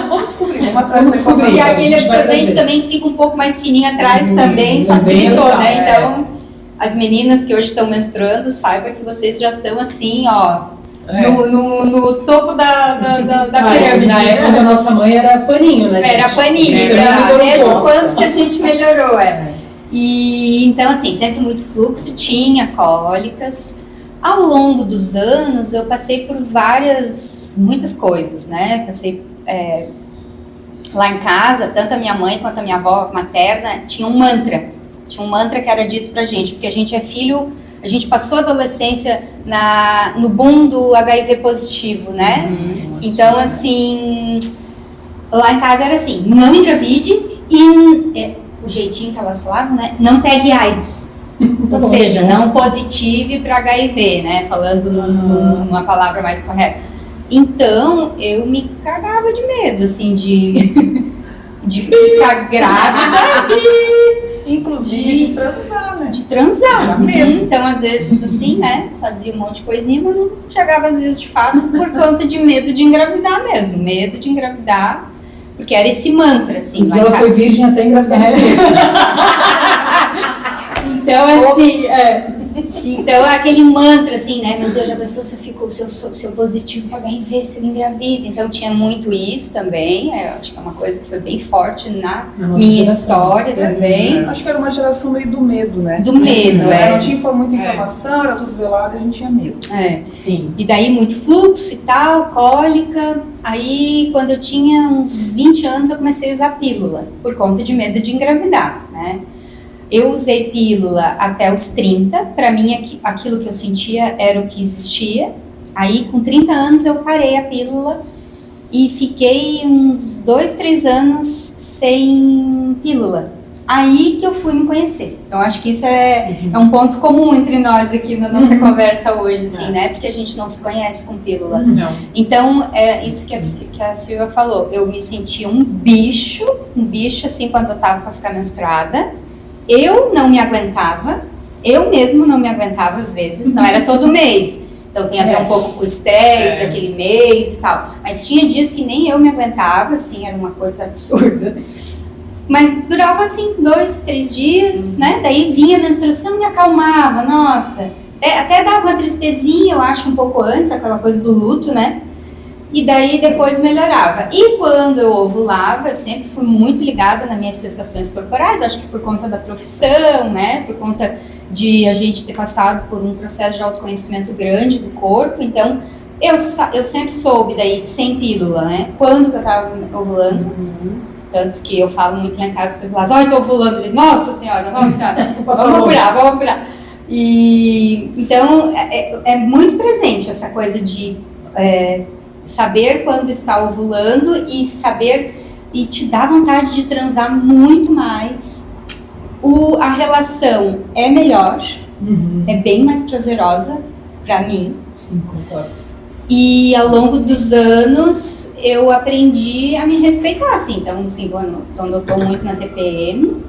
Vamos descobrir, vamos atrás Vamos dessa descobrir. E informação. aquele a gente vai absorvente trazer. também fica um pouco mais fininho atrás, também também facilitou, legal, né? é. Então, as meninas que hoje estão menstruando, saiba que vocês já estão assim, ó, no topo da pirâmide. Na época da nossa mãe era paninho, né, gente? Era paninho, A gente né? também melhorou Veja um o pouco. quanto que a gente melhorou, E então, assim, sempre muito fluxo, tinha cólicas. Ao longo dos anos, eu passei por muitas coisas, né? Passei lá em casa, tanto a minha mãe quanto a minha avó materna tinha um mantra. Tinha um mantra que era dito pra gente, porque a gente é filho, a gente passou a adolescência no boom do HIV positivo, né? Então, assim, lá em casa era assim, não engravide e o jeitinho que elas falavam, né? Não pegue AIDS. Ou seja, não positive para HIV, né? Falando numa palavra mais correta. Então, eu me cagava de medo, assim, de ficar grávida Inclusive de transar, né? de transar. Já medo. Então, às vezes, assim, né? Fazia um monte de coisinha, mas não chegava às vezes de fato por conta de medo de engravidar mesmo. Medo de engravidar, porque era esse mantra, assim. Mas lá em ela casa. foi virgem até engravidar. Então, assim, então aquele mantra, assim, né? Meu Deus, já pensou se eu positivo para HIV, se eu engravido? Então tinha muito isso também. Eu acho que é uma coisa que foi bem forte na nossa minha geração. história também. Acho que era uma geração meio do medo, né? Do medo, Não tinha muita informação, era tudo velado e a gente tinha medo. Sim. E daí muito fluxo e tal, cólica. Aí quando eu tinha uns 20 anos eu comecei a usar pílula, por conta de medo de engravidar, né? Eu usei pílula até os 30, pra mim aquilo que eu sentia era o que existia. Aí com 30 anos eu parei a pílula e fiquei uns 2, 3 anos sem pílula. Aí que eu fui me conhecer. Então acho que isso é um ponto comum entre nós aqui na nossa conversa hoje, assim, né? Porque a gente não se conhece com pílula. Não. Então, é isso que a Silvia falou. Eu me sentia um bicho assim, quando eu tava pra ficar menstruada. Eu não me aguentava, eu mesmo não me aguentava às vezes, não era todo mês. Então tem a ver um pouco com o estresse daquele mês e tal. Mas tinha dias que nem eu me aguentava, assim, era uma coisa absurda. Mas durava assim 2, 3 dias, né? Daí vinha a menstruação e me acalmava, nossa. Até dava uma tristezinha, eu acho, um pouco antes, aquela coisa do luto, né? E daí depois melhorava. E quando eu ovulava, eu sempre fui muito ligada nas minhas sensações corporais, acho que por conta da profissão, né? Por conta de a gente ter passado por um processo de autoconhecimento grande do corpo. Então, eu sempre soube daí, sem pílula, né? Quando que eu tava ovulando. Tanto que eu falo muito lá em casa para elas, eu tô ovulando. Ele, nossa senhora, vamos apurar. E então é muito presente essa coisa de saber quando está ovulando e saber e te dá vontade de transar muito mais. A relação é melhor, é bem mais prazerosa para mim. Sim, concordo. E ao longo dos anos eu aprendi a me respeitar, assim. Então, assim, quando eu tô muito na TPM,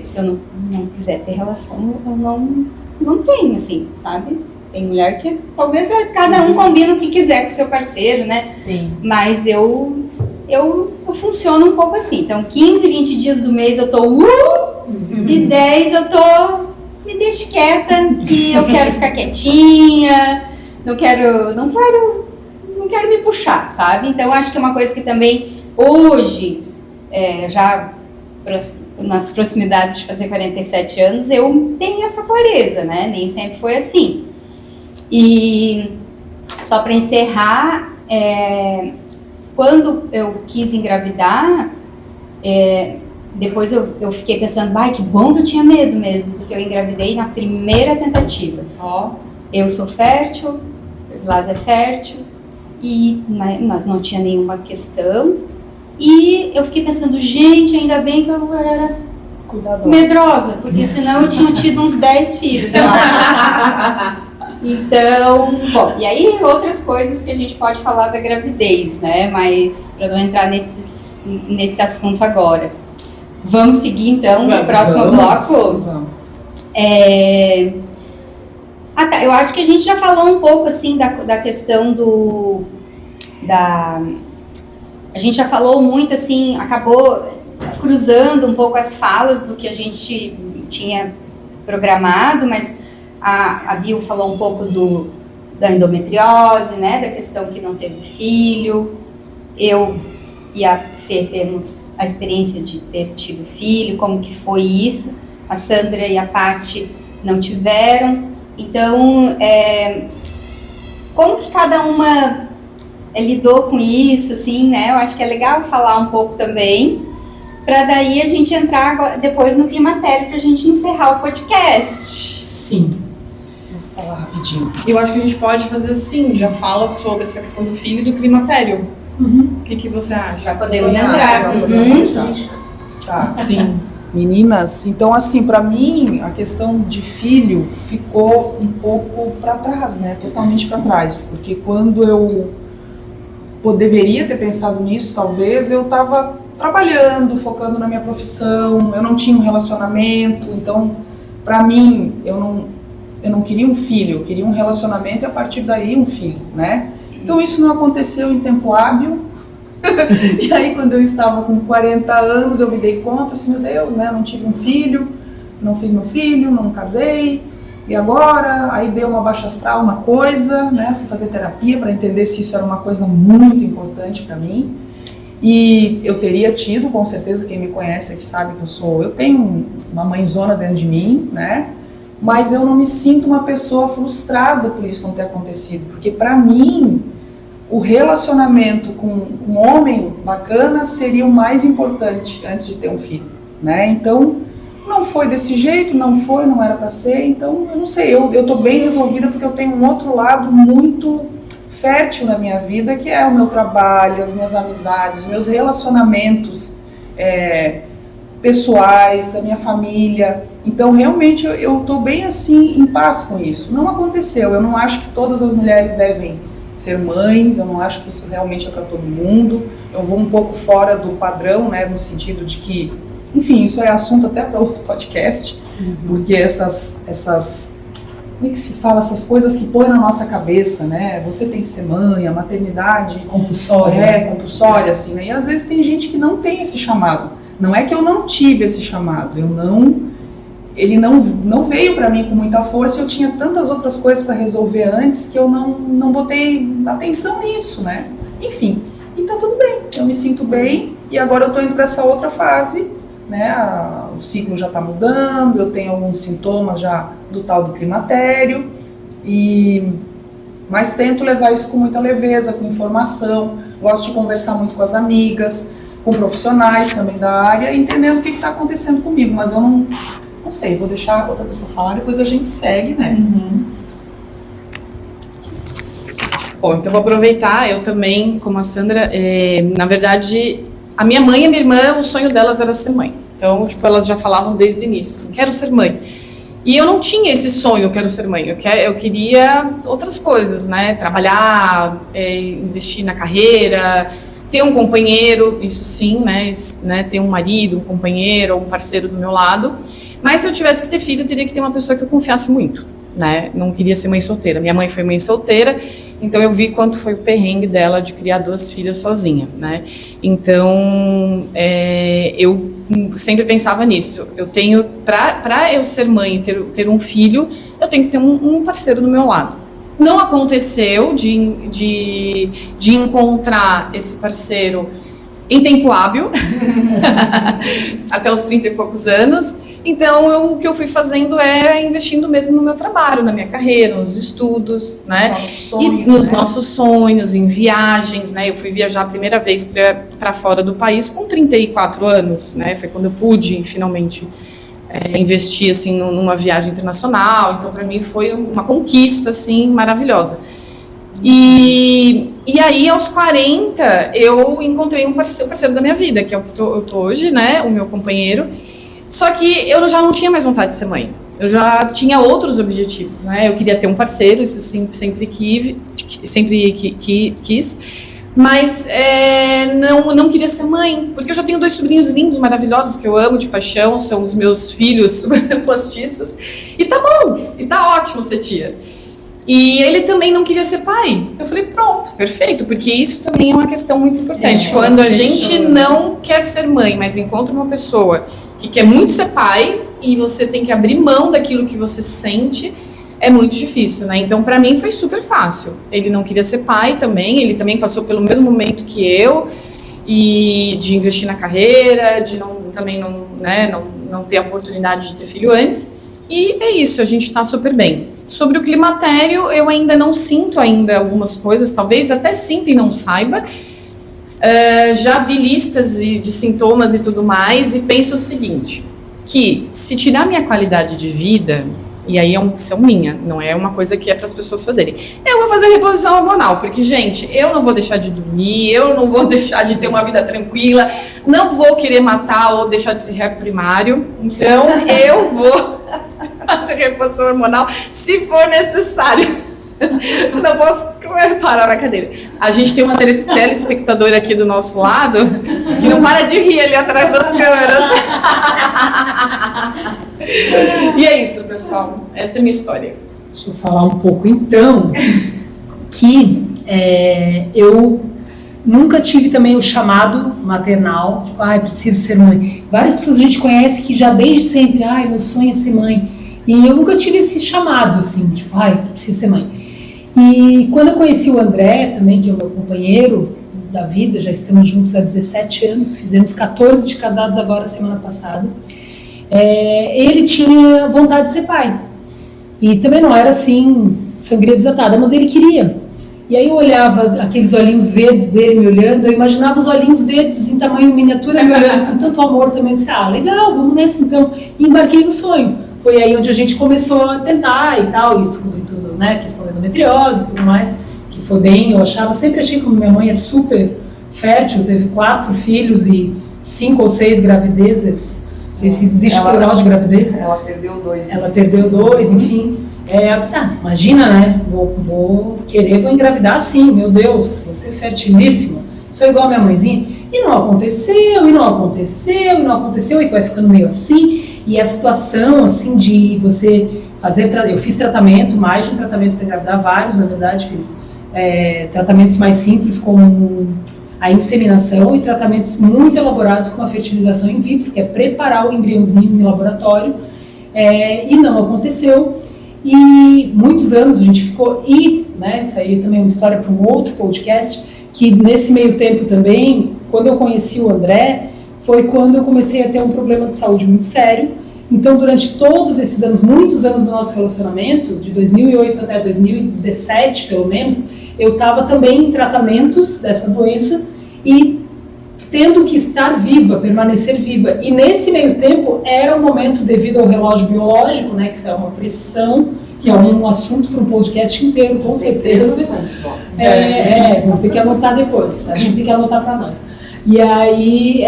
se eu não quiser ter relação, eu não tenho, assim, sabe? Tem mulher que talvez cada um combina o que quiser com o seu parceiro, né? Sim. Mas eu funciono um pouco assim. Então, 15, 20 dias do mês eu tô e 10 eu tô me deixe quieta, que eu quero ficar quietinha, não quero me puxar, sabe? Então, acho que é uma coisa que também hoje, já nas proximidades de fazer 47 anos, eu tenho essa clareza, né? Nem sempre foi assim. E só para encerrar, quando eu quis engravidar, depois eu fiquei pensando, ai, que bom que eu tinha medo mesmo, porque eu engravidei na primeira tentativa. Ó, Eu sou fértil, o Vilas é fértil, mas não tinha nenhuma questão. E eu fiquei pensando, gente, ainda bem que eu era Cuidadosa. medrosa, porque senão eu tinha tido uns 10 filhos. Eu acho. Então, bom, e aí outras coisas que a gente pode falar da gravidez, né? Mas para não entrar nesse assunto agora. Vamos seguir então no próximo bloco? Vamos. Tá, eu acho que a gente já falou um pouco assim da questão a gente já falou muito assim, acabou cruzando um pouco as falas do que a gente tinha programado, mas a Bill falou um pouco da endometriose, né, da questão que não teve filho. Eu e a Fê temos a experiência de ter tido filho, como que foi isso. A Sandra e a Paty não tiveram. Então, como que cada uma lidou com isso, assim, né? Eu acho que é legal falar um pouco também, para daí a gente entrar depois no climatério, para a gente encerrar o podcast. Sim. Vou falar rapidinho. eu acho que a gente pode fazer assim, já fala sobre essa questão do filho e do climatério. O que você acha? Já podemos Ah, entrar. vamos Uhum. Tá. Sim. Meninas, então assim, para mim, a questão de filho ficou um pouco para trás, né? Totalmente para trás. Porque quando eu deveria ter pensado nisso, talvez, eu estava trabalhando, focando na minha profissão, eu não tinha um relacionamento, então, para mim, eu não queria um filho, eu queria um relacionamento e a partir daí um filho, né? Então isso não aconteceu em tempo hábil. E aí quando eu estava com 40 anos eu me dei conta, assim, meu Deus, né? Não tive um filho, não fiz meu filho, não casei. E agora, aí deu uma baixa astral, uma coisa, né? Fui fazer terapia para entender se isso era uma coisa muito importante para mim. E eu teria tido, com certeza, quem me conhece aqui sabe que eu tenho uma mãezona dentro de mim, né? Mas eu não me sinto uma pessoa frustrada por isso não ter acontecido, porque para mim o relacionamento com um homem bacana seria o mais importante antes de ter um filho, né? Então não foi desse jeito, não era para ser, então eu não sei, eu tô bem resolvida porque eu tenho um outro lado muito fértil na minha vida, que é o meu trabalho, as minhas amizades, os meus relacionamentos pessoais, a minha família. Então realmente eu tô bem assim em paz com isso. Não aconteceu, eu não acho que todas as mulheres devem ser mães, eu não acho que isso realmente é para todo mundo. Eu vou um pouco fora do padrão, né, no sentido de que, enfim, isso é assunto até para outro podcast, porque essas como é que se fala, essas coisas que põe na nossa cabeça, né, você tem que ser mãe, a maternidade Compulsória. Compulsória, assim, né, e às vezes tem gente que não tem esse chamado. Não é que eu não tive esse chamado, ele não veio para mim com muita força, eu tinha tantas outras coisas para resolver antes que eu não botei atenção nisso, né? Enfim, e tá tudo bem, eu me sinto bem e agora eu tô indo para essa outra fase, né? O ciclo já tá mudando, eu tenho alguns sintomas já do tal do climatério, mas tento levar isso com muita leveza, com informação, gosto de conversar muito com as amigas, com profissionais também da área, entendendo o que está acontecendo comigo, mas eu não sei, vou deixar outra pessoa falar, depois a gente segue nessa. Bom, então vou aproveitar, eu também, como a Sandra, na verdade, a minha mãe e a minha irmã, o sonho delas era ser mãe. Então, tipo, elas já falavam desde o início, assim, quero ser mãe. E eu não tinha esse sonho, quero ser mãe, eu queria outras coisas, né, trabalhar, investir na carreira, ter um companheiro, isso sim, né, ter um marido, um companheiro, um parceiro do meu lado. Mas se eu tivesse que ter filho, eu teria que ter uma pessoa que eu confiasse muito, né? Não queria ser mãe solteira. Minha mãe foi mãe solteira, então eu vi quanto foi o perrengue dela de criar 2 filhas sozinha, né? Então, eu sempre pensava nisso. Eu tenho, para eu ser mãe e ter um filho, eu tenho que ter um parceiro do meu lado. Não aconteceu de encontrar esse parceiro em tempo hábil, até os 30 e poucos anos. Então, o que eu fui fazendo é investindo mesmo no meu trabalho, na minha carreira, nos estudos, né? Nos nossos sonhos, em viagens, né? Eu fui viajar a primeira vez para fora do país com 34 anos, né? Foi quando eu pude, finalmente, investir, assim, numa viagem internacional. Então, para mim, foi uma conquista, assim, maravilhosa. E aí, aos 40, eu encontrei um parceiro da minha vida, que é o que eu tô hoje, né? O meu companheiro. Só que eu já não tinha mais vontade de ser mãe. Eu já tinha outros objetivos, né? Eu queria ter um parceiro, isso sempre quis. Mas não queria ser mãe, porque eu já tenho 2 sobrinhos lindos, maravilhosos, que eu amo de paixão, são os meus filhos postiços. E tá bom, e tá ótimo ser tia. E ele também não queria ser pai. Eu falei, pronto, perfeito, porque isso também é uma questão muito importante. Quando a gente não quer ser mãe, mas encontra uma pessoa que quer muito ser pai e você tem que abrir mão daquilo que você sente, é muito difícil, né? Então, pra mim, foi super fácil. Ele não queria ser pai também, ele também passou pelo mesmo momento que eu, e de investir na carreira, de não ter a oportunidade de ter filho antes. E é isso, a gente tá super bem. Sobre o climatério, eu ainda não sinto algumas coisas, talvez até sinta e não saiba. Já vi listas de sintomas e tudo mais, e penso o seguinte, que se tirar minha qualidade de vida, e aí é uma opção minha, não é uma coisa que é para as pessoas fazerem, eu vou fazer reposição hormonal, porque, gente, eu não vou deixar de dormir, eu não vou deixar de ter uma vida tranquila, não vou querer matar ou deixar de ser ré primário, então eu vou fazer reposição hormonal se for necessário. Senão eu posso parar na cadeira. A gente tem uma telespectadora aqui do nosso lado que não para de rir ali atrás das câmeras. E é isso, pessoal. Essa é a minha história. Deixa eu falar um pouco, então, que eu nunca tive também o chamado maternal, tipo, preciso ser mãe. Várias pessoas a gente conhece que já desde sempre, meu sonho é ser mãe. E eu nunca tive esse chamado, assim, tipo, preciso ser mãe. E quando eu conheci o André também, que é o meu companheiro da vida, já estamos juntos há 17 anos, fizemos 14 de casados agora, semana passada, ele tinha vontade de ser pai. E também não era assim, sangria desatada, mas ele queria. E aí eu olhava aqueles olhinhos verdes dele me olhando, eu imaginava os olhinhos verdes em tamanho miniatura me olhando com tanto amor também. Eu disse, legal, vamos nessa então. E embarquei no sonho. Foi aí onde a gente começou a tentar e tal, e descobri tudo, né, questão da endometriose e tudo mais, que foi bem, sempre achei que minha mãe é super fértil, teve 4 filhos e 5 ou 6 gravidezes, não sei se existe plural de gravidez. Ela perdeu 2. Ela perdeu 2, enfim. Eu pensei, imagina, né, vou engravidar sim, meu Deus, vou ser fertilíssima, sou igual a minha mãezinha. E não aconteceu, e tu vai ficando meio assim. E a situação, assim, de você fazer... Eu fiz tratamento, mais de um tratamento para engravidar, vários, na verdade. Fiz tratamentos mais simples, como a inseminação, e tratamentos muito elaborados, como a fertilização in vitro, que é preparar o embriãozinho no laboratório. E não aconteceu. E muitos anos a gente ficou... né, isso aí também é uma história para um outro podcast, que nesse meio tempo também, quando eu conheci o André, foi quando eu comecei a ter um problema de saúde muito sério. Então, durante todos esses anos, muitos anos do nosso relacionamento, de 2008 até 2017, pelo menos, eu estava também em tratamentos dessa doença e tendo que estar viva, permanecer viva. E nesse meio tempo, era um momento, devido ao relógio biológico, né, que isso é uma pressão, que é um assunto para um podcast inteiro, com certeza. Vamos ter que anotar depois, a gente tem que anotar para nós. E aí,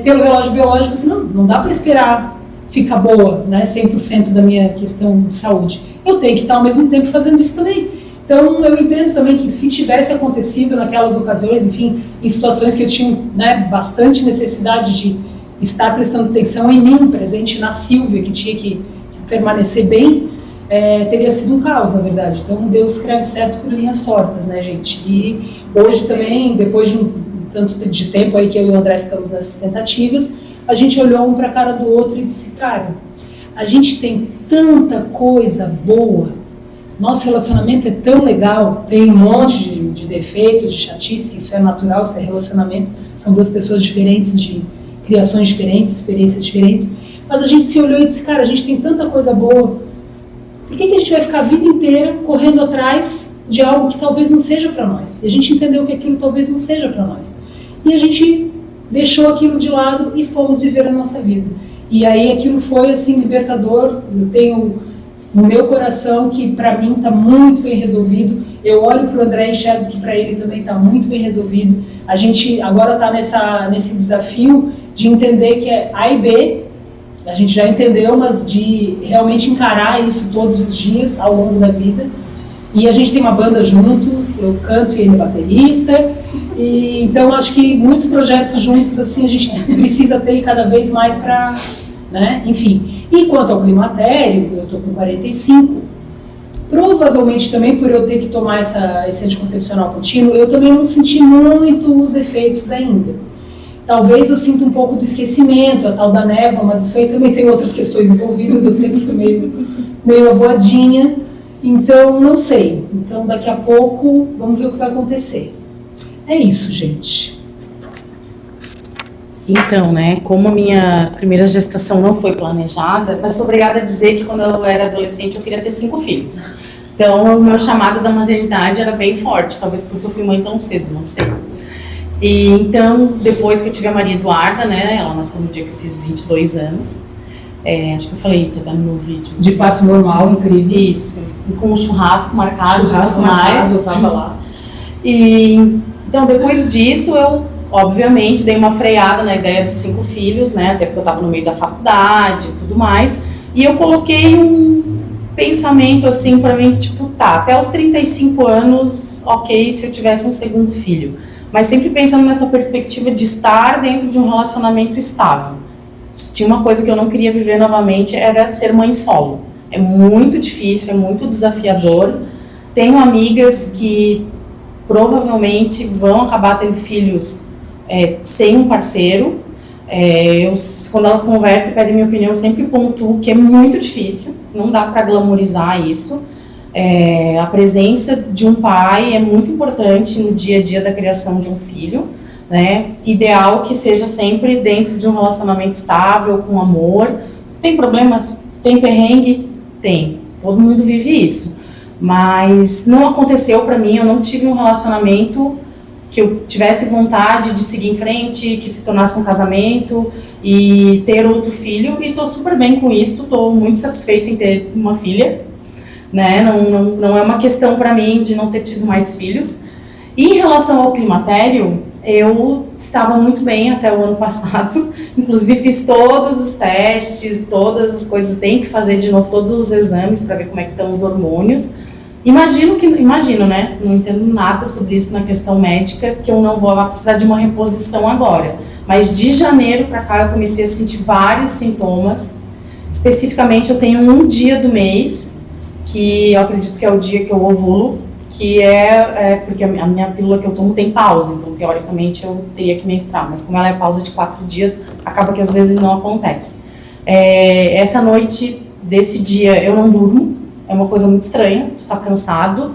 pelo relógio biológico, assim, não dá para esperar ficar boa, né, 100% da minha questão de saúde. Eu tenho que estar ao mesmo tempo fazendo isso também. Então, eu entendo também que se tivesse acontecido naquelas ocasiões, enfim, em situações que eu tinha, né, bastante necessidade de estar prestando atenção em mim, presente na Silvia, que tinha que permanecer bem, teria sido um caos, na verdade. Então, Deus escreve certo por linhas tortas, né, gente? E hoje também, depois de tanto de tempo aí que eu e o André ficamos nessas tentativas, a gente olhou um para a cara do outro e disse, cara, a gente tem tanta coisa boa, Nosso relacionamento é tão legal, tem um monte de defeito, de chatice, isso é natural, isso é relacionamento, são duas pessoas diferentes, de criações diferentes, experiências diferentes, mas a gente se olhou e disse, cara, a gente tem tanta coisa boa, por que a gente vai ficar a vida inteira correndo atrás de algo que talvez não seja para nós? E a gente entendeu que aquilo talvez não seja para nós. E a gente deixou aquilo de lado e fomos viver a nossa vida. E aí aquilo foi assim libertador. Eu tenho no meu coração que para mim está muito bem resolvido. Eu olho para o André e enxergo que para ele também está muito bem resolvido. A gente agora está nesse desafio de entender que é A e B. A gente já entendeu, mas de realmente encarar isso todos os dias ao longo da vida. E a gente tem uma banda juntos, eu canto e ele é baterista. E então acho que muitos projetos juntos assim a gente precisa ter cada vez mais para, né? Enfim. E quanto ao climatério, eu tô com 45. Provavelmente também por eu ter que tomar esse anticoncepcional contínuo, eu também não senti muito os efeitos ainda. Talvez eu sinta um pouco do esquecimento, a tal da névoa, mas isso aí também tem outras questões envolvidas, eu sempre fui meio avoadinha, então não sei. Então daqui a pouco vamos ver o que vai acontecer. É isso, gente. Então, né, como a minha primeira gestação não foi planejada, mas sou obrigada a dizer que quando eu era adolescente eu queria ter 5 filhos. Então, o meu chamado da maternidade era bem forte, talvez por isso eu fui mãe tão cedo, não sei. E então, depois que eu tive a Maria Eduarda, né, ela nasceu no dia que eu fiz 22 anos, acho que eu falei isso até no meu vídeo. De parto normal, incrível. Isso, e com um churrasco marcado. Churrasco marcado, eu tava lá. E, então, depois disso, eu, obviamente, dei uma freada na ideia dos 5 filhos, né, até porque eu tava no meio da faculdade e tudo mais, e eu coloquei um pensamento, assim, pra mim, que tipo, tá, até os 35 anos, ok, se eu tivesse um segundo filho. Mas sempre pensando nessa perspectiva de estar dentro de um relacionamento estável. Tinha uma coisa que eu não queria viver novamente, era ser mãe solo. É muito difícil, é muito desafiador. Tenho amigas que provavelmente vão acabar tendo filhos sem um parceiro. Quando elas conversam e pedem minha opinião, eu sempre pontuo que é muito difícil, não dá para glamorizar isso. A presença de um pai é muito importante no dia a dia da criação de um filho, né? Ideal que seja sempre dentro de um relacionamento estável, com amor. Tem problemas? Tem perrengue? Tem. Todo mundo vive isso. Mas não aconteceu para mim, eu não tive um relacionamento que eu tivesse vontade de seguir em frente, que se tornasse um casamento e ter outro filho. E tô super bem com isso, tô muito satisfeita em ter uma filha. Né? Não é uma questão para mim de não ter tido mais filhos. E em relação ao climatério, eu estava muito bem até o ano passado. Inclusive fiz todos os testes, todas as coisas, tenho que fazer de novo todos os exames para ver como é que estão os hormônios. Imagino, né? Não entendo nada sobre isso na questão médica, que eu não vou precisar de uma reposição agora. Mas de janeiro para cá eu comecei a sentir vários sintomas. Especificamente eu tenho um dia do mês que eu acredito que é o dia que eu ovulo, que porque a minha pílula que eu tomo tem pausa, então teoricamente eu teria que menstruar, mas como ela é pausa de 4 dias, acaba que às vezes não acontece. Essa noite desse dia eu não durmo, é uma coisa muito estranha, tu tá cansado,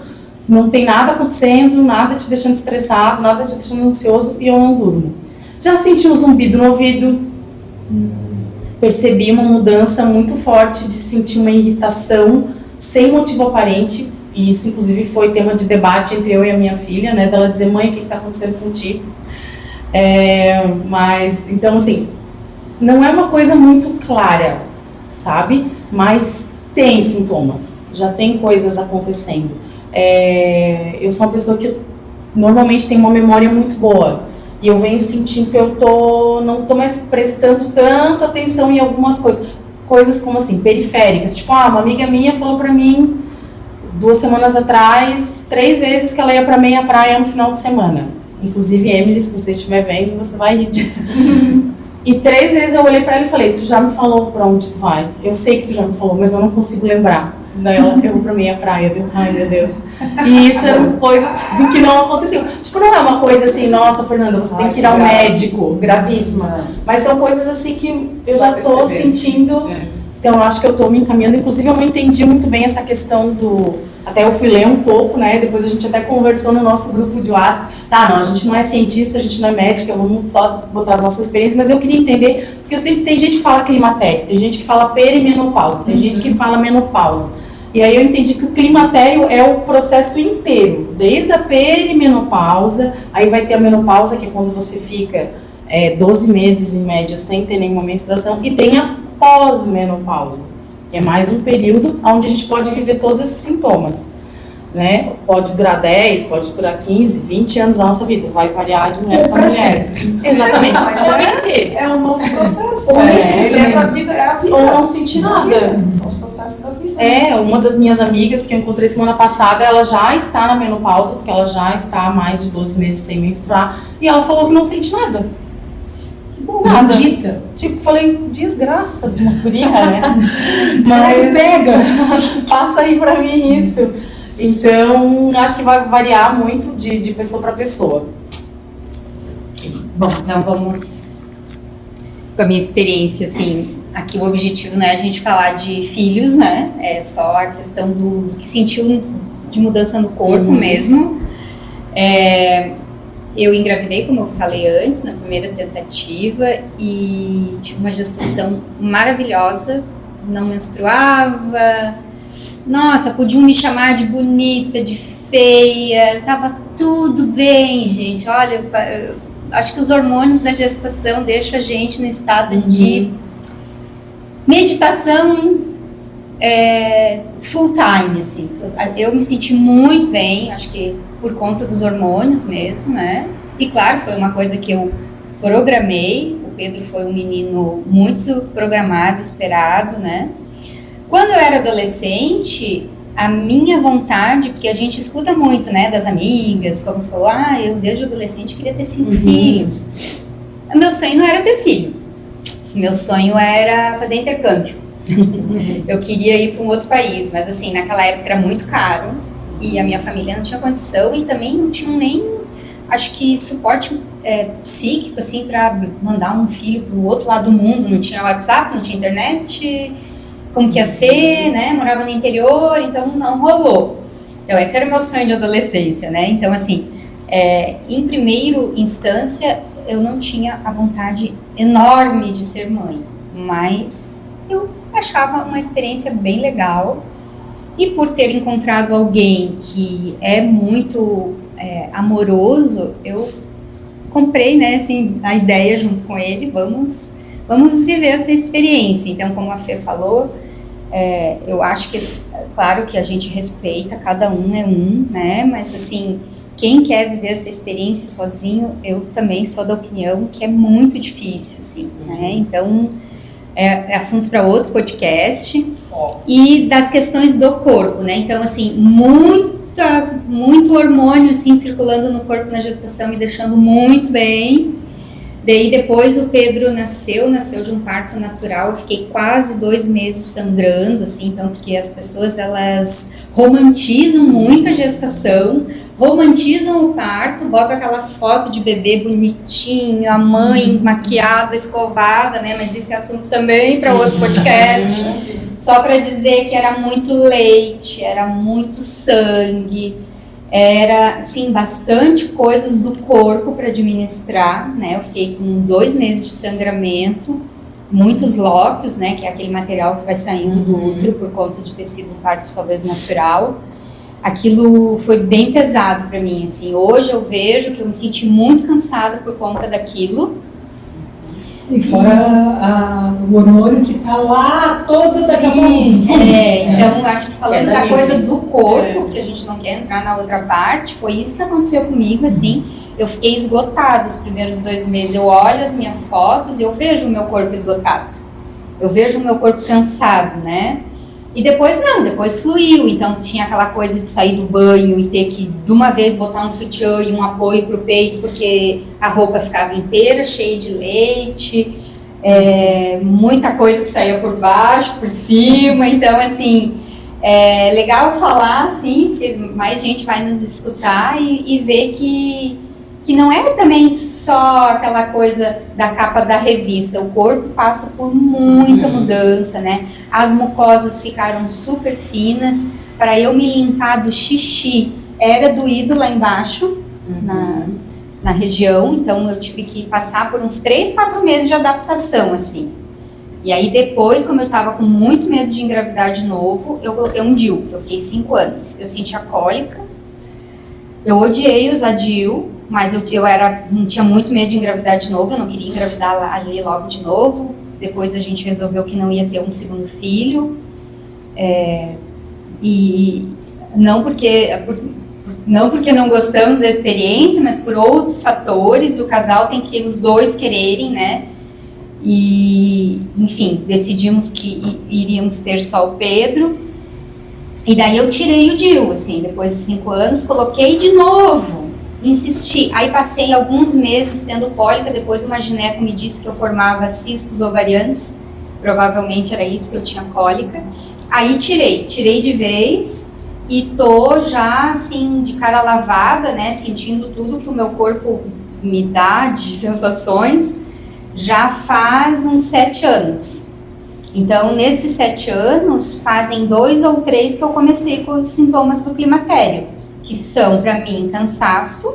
não tem nada acontecendo, nada te deixando estressado, nada te deixando ansioso e eu não durmo. Já senti um zumbido no ouvido, percebi uma mudança muito forte de sentir uma irritação sem motivo aparente, e isso inclusive foi tema de debate entre eu e a minha filha, né, dela dizer, mãe, o que está acontecendo contigo? Mas, então assim, não é uma coisa muito clara, sabe? Mas tem sintomas, já tem coisas acontecendo. Eu sou uma pessoa que normalmente tem uma memória muito boa, e eu venho sentindo que eu não tô mais prestando tanto atenção em algumas coisas como assim, periféricas, tipo, uma amiga minha falou pra mim 2 semanas atrás, 3 vezes que ela ia pra meia praia no final de semana. Inclusive, Emily, se você estiver vendo, você vai rir disso. E 3 vezes eu olhei pra ela e falei, tu já me falou pra onde tu vai? Eu sei que tu já me falou, mas eu não consigo lembrar. Daí ela, eu vou pra meia praia, ai meu Deus. E isso eram coisas que não aconteciam. Tipo, não é uma coisa assim, nossa, Fernanda, você tem que ir ao médico, gravíssima. Mas são coisas assim que eu já tô sentindo. Então eu acho que eu tô me encaminhando. Inclusive eu não entendi muito bem essa questão Até eu fui ler um pouco, né? Depois a gente até conversou no nosso grupo de WhatsApp. Tá, não, a gente não é cientista, a gente não é médica, vamos só botar as nossas experiências, mas eu queria entender, porque eu sempre tem gente que fala climatério, tem gente que fala perimenopausa, tem gente que fala menopausa. E aí eu entendi que o climatério é o processo inteiro, desde a perimenopausa, aí vai ter a menopausa, que é quando você fica 12 meses em média sem ter nenhuma menstruação, e tem a pós-menopausa, que é mais um período onde a gente pode viver todos esses sintomas, né? Pode durar 10, pode durar 15, 20 anos da nossa vida, vai variar de mulher para mulher. Exatamente. É um novo processo, Ele é pra vida, é a vida. Ou não sentir nada. São os processos da vida. Uma das minhas amigas que eu encontrei semana passada, ela já está na menopausa, porque ela já está há mais de 12 meses sem menstruar, e ela falou que não sente nada. Nada. Dita. Tipo, falei, desgraça de uma guria, né? Mas pega. Passa aí pra mim isso. Então, acho que vai variar muito de pessoa para pessoa. Bom, então vamos com a minha experiência, assim, aqui o objetivo não é a gente falar de filhos, né? É só a questão do que sentiu de mudança no corpo mesmo. Eu engravidei, como eu falei antes, na primeira tentativa, e tive uma gestação maravilhosa, não menstruava. Nossa, podiam me chamar de bonita, de feia, tava tudo bem, gente. Olha, eu acho que os hormônios da gestação deixam a gente no estado de meditação full time, assim. Eu me senti muito bem, acho que por conta dos hormônios mesmo, né? E claro, foi uma coisa que eu programei. O Pedro foi um menino muito programado, esperado, né? Quando eu era adolescente, a minha vontade, porque a gente escuta muito, né, das amigas, como você falou, eu desde adolescente queria ter 5 filhos. Meu sonho não era ter filho. Meu sonho era fazer intercâmbio. Eu queria ir para um outro país, mas assim, naquela época era muito caro e a minha família não tinha condição e também não tinha nem, acho que, suporte psíquico, assim, para mandar um filho para o outro lado do mundo. Não tinha WhatsApp, não tinha internet, como que ia ser, né? Morava no interior, então não rolou. Então esse era o meu sonho de adolescência, né? Então assim, em primeira instância eu não tinha a vontade enorme de ser mãe, mas eu achava uma experiência bem legal, e por ter encontrado alguém que é muito amoroso, eu comprei, né, assim, a ideia junto com ele, vamos viver essa experiência. Então, como a Fê falou, eu acho que, claro que a gente respeita, cada um é um, né, mas assim, quem quer viver essa experiência sozinho, eu também sou da opinião que é muito difícil, assim, né, então é assunto para outro podcast. E das questões do corpo, né, então assim, muito hormônio assim circulando no corpo na gestação, me deixando muito bem. Daí depois o Pedro nasceu de um parto natural, eu fiquei quase 2 meses sangrando, assim, então, porque as pessoas, elas romantizam muito a gestação, romantizam o parto, botam aquelas fotos de bebê bonitinho, a mãe maquiada, escovada, né, mas esse é assunto também para outro podcast, só para dizer que era muito leite, era muito sangue, era, assim, bastante coisas do corpo para administrar, né? Eu fiquei com 2 meses de sangramento, muitos lóquios, né? Que é aquele material que vai saindo do útero por conta de ter sido um parto talvez natural. Aquilo foi bem pesado para mim, assim. Hoje eu vejo que eu me senti muito cansada por conta daquilo. E fora o hormônio que tá lá todo daqui a pouco. Então acho que falando da coisa do corpo, que a gente não quer entrar na outra parte, foi isso que aconteceu comigo, assim. Eu fiquei esgotada os primeiros 2 meses. Eu olho as minhas fotos e eu vejo o meu corpo esgotado. Eu vejo o meu corpo cansado, né? E depois não, depois fluiu. Então tinha aquela coisa de sair do banho e ter que, de uma vez, botar um sutiã e um apoio pro peito, porque a roupa ficava inteira, cheia de leite, muita coisa que saía por baixo, por cima. Então, assim, é legal falar, assim, porque mais gente vai nos escutar e ver que não é também só aquela coisa da capa da revista. O corpo passa por muita mudança, né? As mucosas ficaram super finas, para eu me limpar do xixi era doído lá embaixo, na região, então eu tive que passar por uns 3, 4 meses de adaptação, assim. E aí depois, como eu tava com muito medo de engravidar de novo, eu coloquei um DIU, eu fiquei 5 anos. Eu sentia cólica, eu odiei usar DIU, mas eu tinha muito medo de engravidar de novo, eu não queria engravidar ali logo de novo. Depois a gente resolveu que não ia ter um segundo filho, e não porque não gostamos da experiência, mas por outros fatores, o casal tem que os dois quererem, né? E, enfim, decidimos que iríamos ter só o Pedro. E daí eu tirei o DIU, assim, depois de 5 anos, coloquei de novo, insisti. Aí passei alguns meses tendo cólica, depois uma gineco me disse que eu formava cistos ovarianos, provavelmente era isso que eu tinha cólica. Aí tirei de vez e tô já, assim, de cara lavada, né, sentindo tudo que o meu corpo me dá de sensações, já faz uns 7 anos. Então, nesses 7 anos, fazem 2 ou 3 que eu comecei com os sintomas do climatério, que são, para mim, cansaço.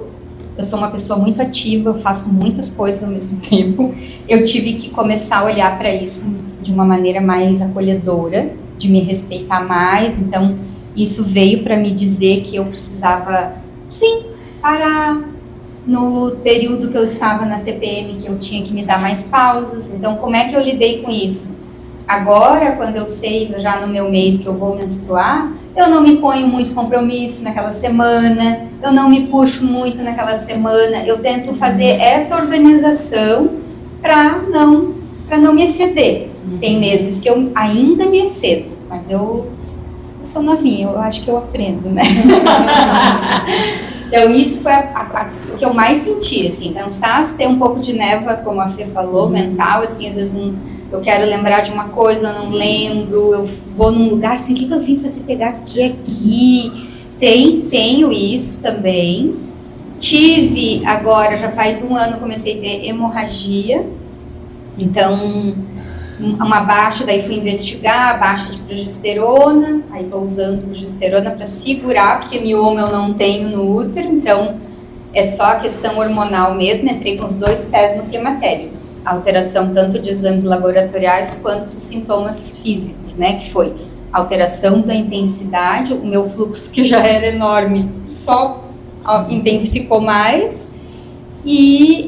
Eu sou uma pessoa muito ativa, eu faço muitas coisas ao mesmo tempo. Eu tive que começar a olhar para isso de uma maneira mais acolhedora, de me respeitar mais. Então, isso veio para me dizer que eu precisava, sim, parar. No período que eu estava na TPM, que eu tinha que me dar mais pausas. Então, como é que eu lidei com isso? Agora, quando eu sei, já no meu mês que eu vou menstruar, eu não me ponho muito compromisso naquela semana, eu não me puxo muito naquela semana, eu tento fazer essa organização para não me exceder. Tem meses que eu ainda me excedo, mas eu sou novinha, eu acho que eu aprendo, né? Então isso foi o que eu mais senti, assim, cansaço, ter um pouco de névoa, como a Fê falou, mental, assim, às vezes eu quero lembrar de uma coisa, eu não lembro, eu vou num lugar, assim, o que eu vim fazer pegar aqui? Tenho isso também. Tive, agora, já faz 1 ano, comecei a ter hemorragia, então, uma baixa, daí fui investigar, baixa de progesterona, aí tô usando progesterona para segurar, porque mioma eu não tenho no útero, então é só a questão hormonal mesmo, entrei com os 2 pés no climatério. Alteração tanto de exames laboratoriais quanto sintomas físicos, né, que foi alteração da intensidade, o meu fluxo que já era enorme só intensificou mais, e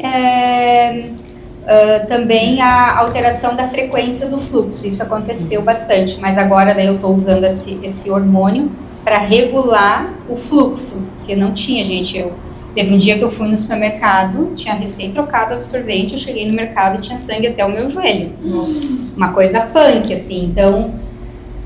também a alteração da frequência do fluxo, isso aconteceu bastante, mas agora daí eu estou usando esse hormônio para regular o fluxo, porque não tinha, gente, teve um dia que eu fui no supermercado, tinha recém trocado absorvente, eu cheguei no mercado e tinha sangue até o meu joelho. Nossa. Uma coisa punk, assim, então,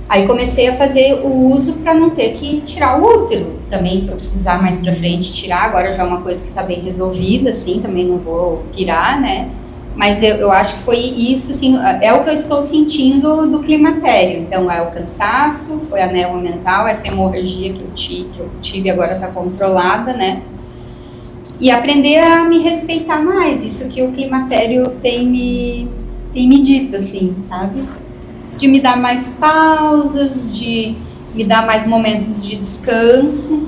aí comecei a fazer o uso para não ter que tirar o útero, também se eu precisar mais para frente tirar, agora já é uma coisa que está bem resolvida, assim, também não vou pirar, né? Mas eu acho que foi isso, assim, é o que eu estou sentindo do climatério. Então, é o cansaço, foi a névoa mental, essa hemorragia que eu tive agora está controlada, né? E aprender a me respeitar mais, isso que o climatério tem me dito, assim, sabe? De me dar mais pausas, de me dar mais momentos de descanso.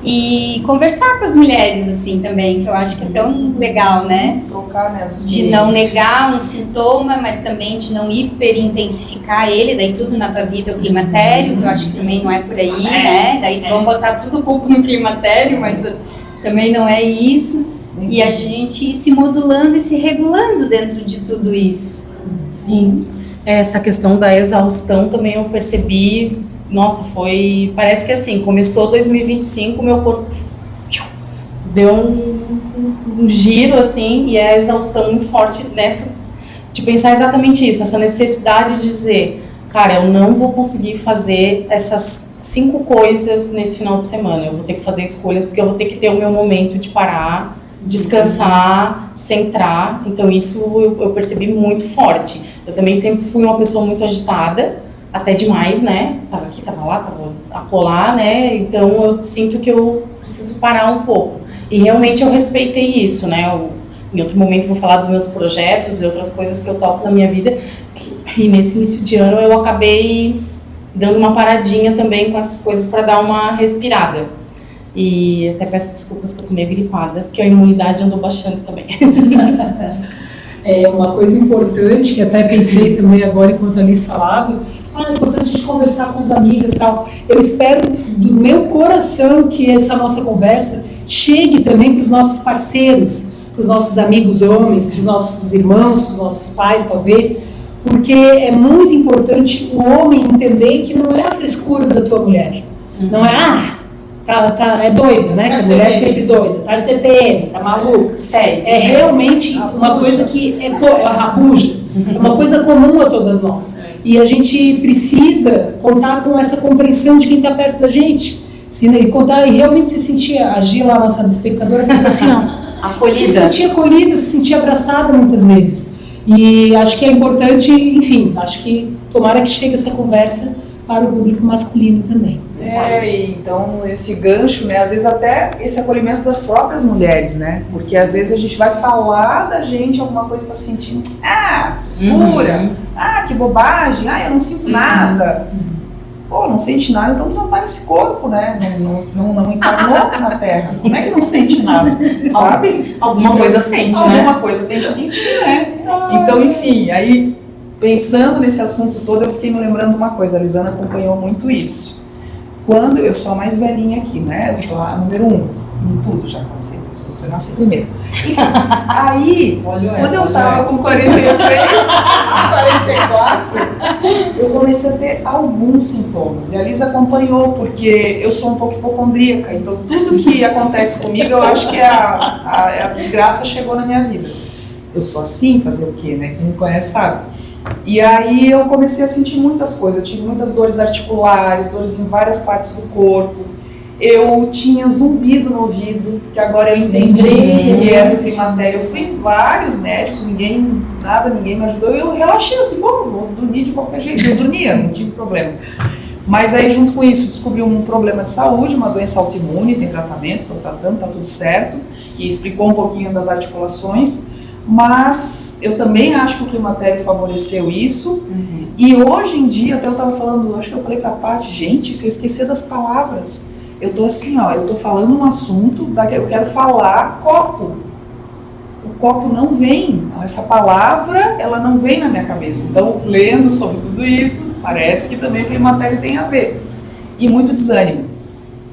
E conversar com as mulheres, assim, também, que eu acho que é tão legal, né? Trocar, né, as de não negar um sintoma, mas também de não hiperintensificar ele, daí tudo na tua vida é o climatério, que eu acho que também não é por aí, né? Daí vamos botar tudo culpa no climatério, mas também não é isso. E a gente se modulando e se regulando dentro de tudo isso. Sim, essa questão da exaustão também eu percebi. Nossa, parece que assim, começou 2025, meu corpo deu um giro, assim, e é a exaustão muito forte de pensar exatamente isso, essa necessidade de dizer, cara, eu não vou conseguir fazer essas 5 coisas nesse final de semana, eu vou ter que fazer escolhas, porque eu vou ter que ter o meu momento de parar, descansar, centrar, então isso eu percebi muito forte. Eu também sempre fui uma pessoa muito agitada, até demais, né? Tava aqui, tava lá, tava acolá, né? Então eu sinto que eu preciso parar um pouco. E realmente eu respeitei isso, né? Em outro momento vou falar dos meus projetos e outras coisas que eu toco na minha vida. E nesse início de ano eu acabei dando uma paradinha também com essas coisas para dar uma respirada. E até peço desculpas que eu tô meio gripada, porque a imunidade andou baixando também. É uma coisa importante, que até pensei também agora enquanto a Alice falava, é importante a gente conversar com as amigas e tal. Eu espero do meu coração que essa nossa conversa chegue também para os nossos parceiros, para os nossos amigos homens, para os nossos irmãos, para os nossos pais, talvez, porque é muito importante o homem entender que não é a frescura da tua mulher, não é, é doida, né? Que a mulher é sempre doida, tá de TPM, tá maluca, sério. É realmente uma coisa que é a rabuja, é uma coisa comum a todas nós. E a gente precisa contar com essa compreensão de quem está perto da gente. E contar e realmente se sentir, a Gila, a nossa espectadora, fez assim, ó, acolhida. Se sentir acolhida, se sentir abraçada muitas vezes. E acho que é importante, enfim, acho que tomara que chegue essa conversa para o público masculino também. Então esse gancho, né, às vezes até esse acolhimento das próprias mulheres, né, porque às vezes a gente vai falar da gente alguma coisa que está sentindo, frescura, que bobagem, eu não sinto nada. Pô, não sente nada, então tu não tá nesse corpo, né, não encarnou na Terra, como é que não sente nada, sabe? Alguma coisa sente, né? Alguma coisa tem que sentir, né? Então, enfim, aí pensando nesse assunto todo, eu fiquei me lembrando de uma coisa, a Lisana acompanhou muito isso. Quando eu sou a mais velhinha aqui, né? Eu sou a número 1 em tudo, já nasci, você nasce primeiro. Enfim, aí, quando eu tava com 43, 44, eu comecei a ter alguns sintomas. E a Lisa acompanhou, porque eu sou um pouco hipocondríaca, então tudo que acontece comigo, eu acho que a desgraça chegou na minha vida. Eu sou assim, fazer o quê, né? Quem me conhece sabe. E aí eu comecei a sentir muitas coisas, eu tive muitas dores articulares, dores em várias partes do corpo. Eu tinha zumbido no ouvido, que agora eu entendi que era do climatério. Eu fui em vários médicos, ninguém me ajudou. E eu relaxei assim, vou dormir de qualquer jeito. Eu dormia, não tive problema. Mas aí junto com isso descobri um problema de saúde, uma doença autoimune, tem tratamento, estou tratando, está tudo certo, que explicou um pouquinho das articulações. Mas eu também acho que o climatério favoreceu isso. E hoje em dia, até eu estava falando, acho que eu falei para a Paty, gente, se eu esquecer das palavras, eu tô assim, ó, eu tô falando um assunto, eu quero falar copo. O copo não vem, essa palavra, ela não vem na minha cabeça. Então, lendo sobre tudo isso, parece que também o climatério tem a ver. E muito desânimo.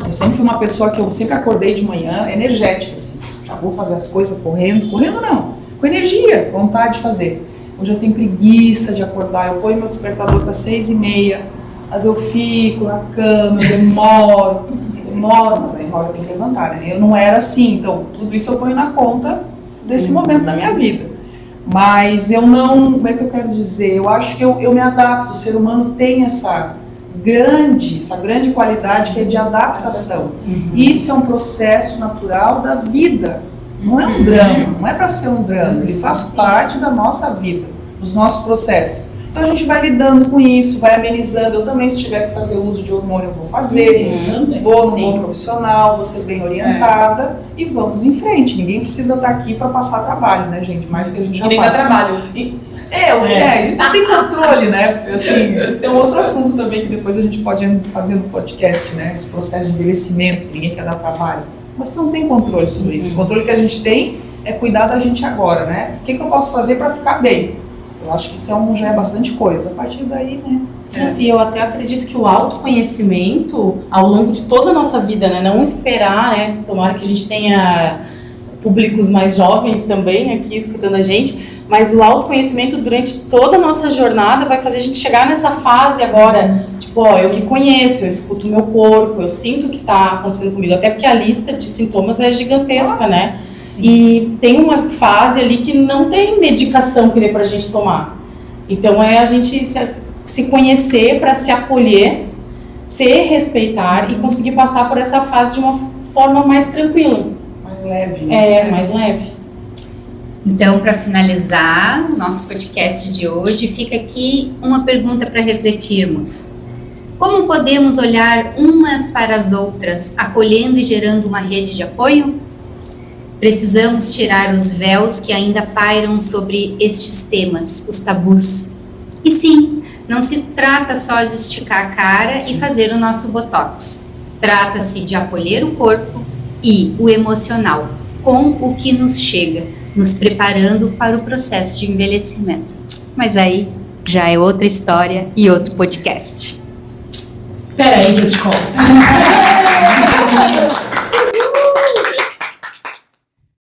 Eu sempre fui uma pessoa que eu sempre acordei de manhã energética, assim, já vou fazer as coisas correndo não, com energia, com vontade de fazer. Hoje eu tenho preguiça de acordar, eu ponho meu despertador para 6h30, mas eu fico na cama, eu demoro, mas aí uma hora eu tenho que levantar, né? Eu não era assim, então tudo isso eu ponho na conta desse momento da minha vida. Mas eu não, como é que eu quero dizer? Eu acho que eu me adapto, o ser humano tem essa grande qualidade que é de adaptação. Isso é um processo natural da vida. Não é um drama, não é para ser um drama, ele faz parte da nossa vida, dos nossos processos. Então a gente vai lidando com isso, vai amenizando. Eu também, se tiver que fazer uso de hormônio, eu vou fazer, vou no bom profissional, vou ser bem orientada e vamos em frente. Ninguém precisa estar aqui para passar trabalho, né, gente? Mais do que a gente já passa. Nem dá trabalho. Isso não tem controle, né? Assim, esse é um outro assunto também que depois a gente pode fazer no podcast, né? Esse processo de envelhecimento, que ninguém quer dar trabalho. Mas tu não tem controle sobre isso. O controle que a gente tem é cuidar da gente agora, né? O que eu posso fazer para ficar bem? Eu acho que isso já é bastante coisa. A partir daí, né? E eu até acredito que o autoconhecimento, ao longo de toda a nossa vida, né? Não esperar, né? Tomara que a gente tenha públicos mais jovens também aqui escutando a gente, mas o autoconhecimento durante toda a nossa jornada vai fazer a gente chegar nessa fase agora, tipo, eu me conheço, eu escuto o meu corpo, eu sinto o que está acontecendo comigo, até porque a lista de sintomas é gigantesca, né? Sim. E tem uma fase ali que não tem medicação que dê pra gente tomar. Então é a gente se conhecer para se acolher, se respeitar e conseguir passar por essa fase de uma forma mais tranquila. Mais leve. Né? Mais leve. Então, para finalizar nosso podcast de hoje, fica aqui uma pergunta para refletirmos. Como podemos olhar umas para as outras, acolhendo e gerando uma rede de apoio? Precisamos tirar os véus que ainda pairam sobre estes temas, os tabus. E sim, não se trata só de esticar a cara e fazer o nosso botox. Trata-se de acolher o corpo e o emocional com o que nos chega, nos preparando para o processo de envelhecimento. Mas aí já é outra história e outro podcast. Peraí que eu te conto.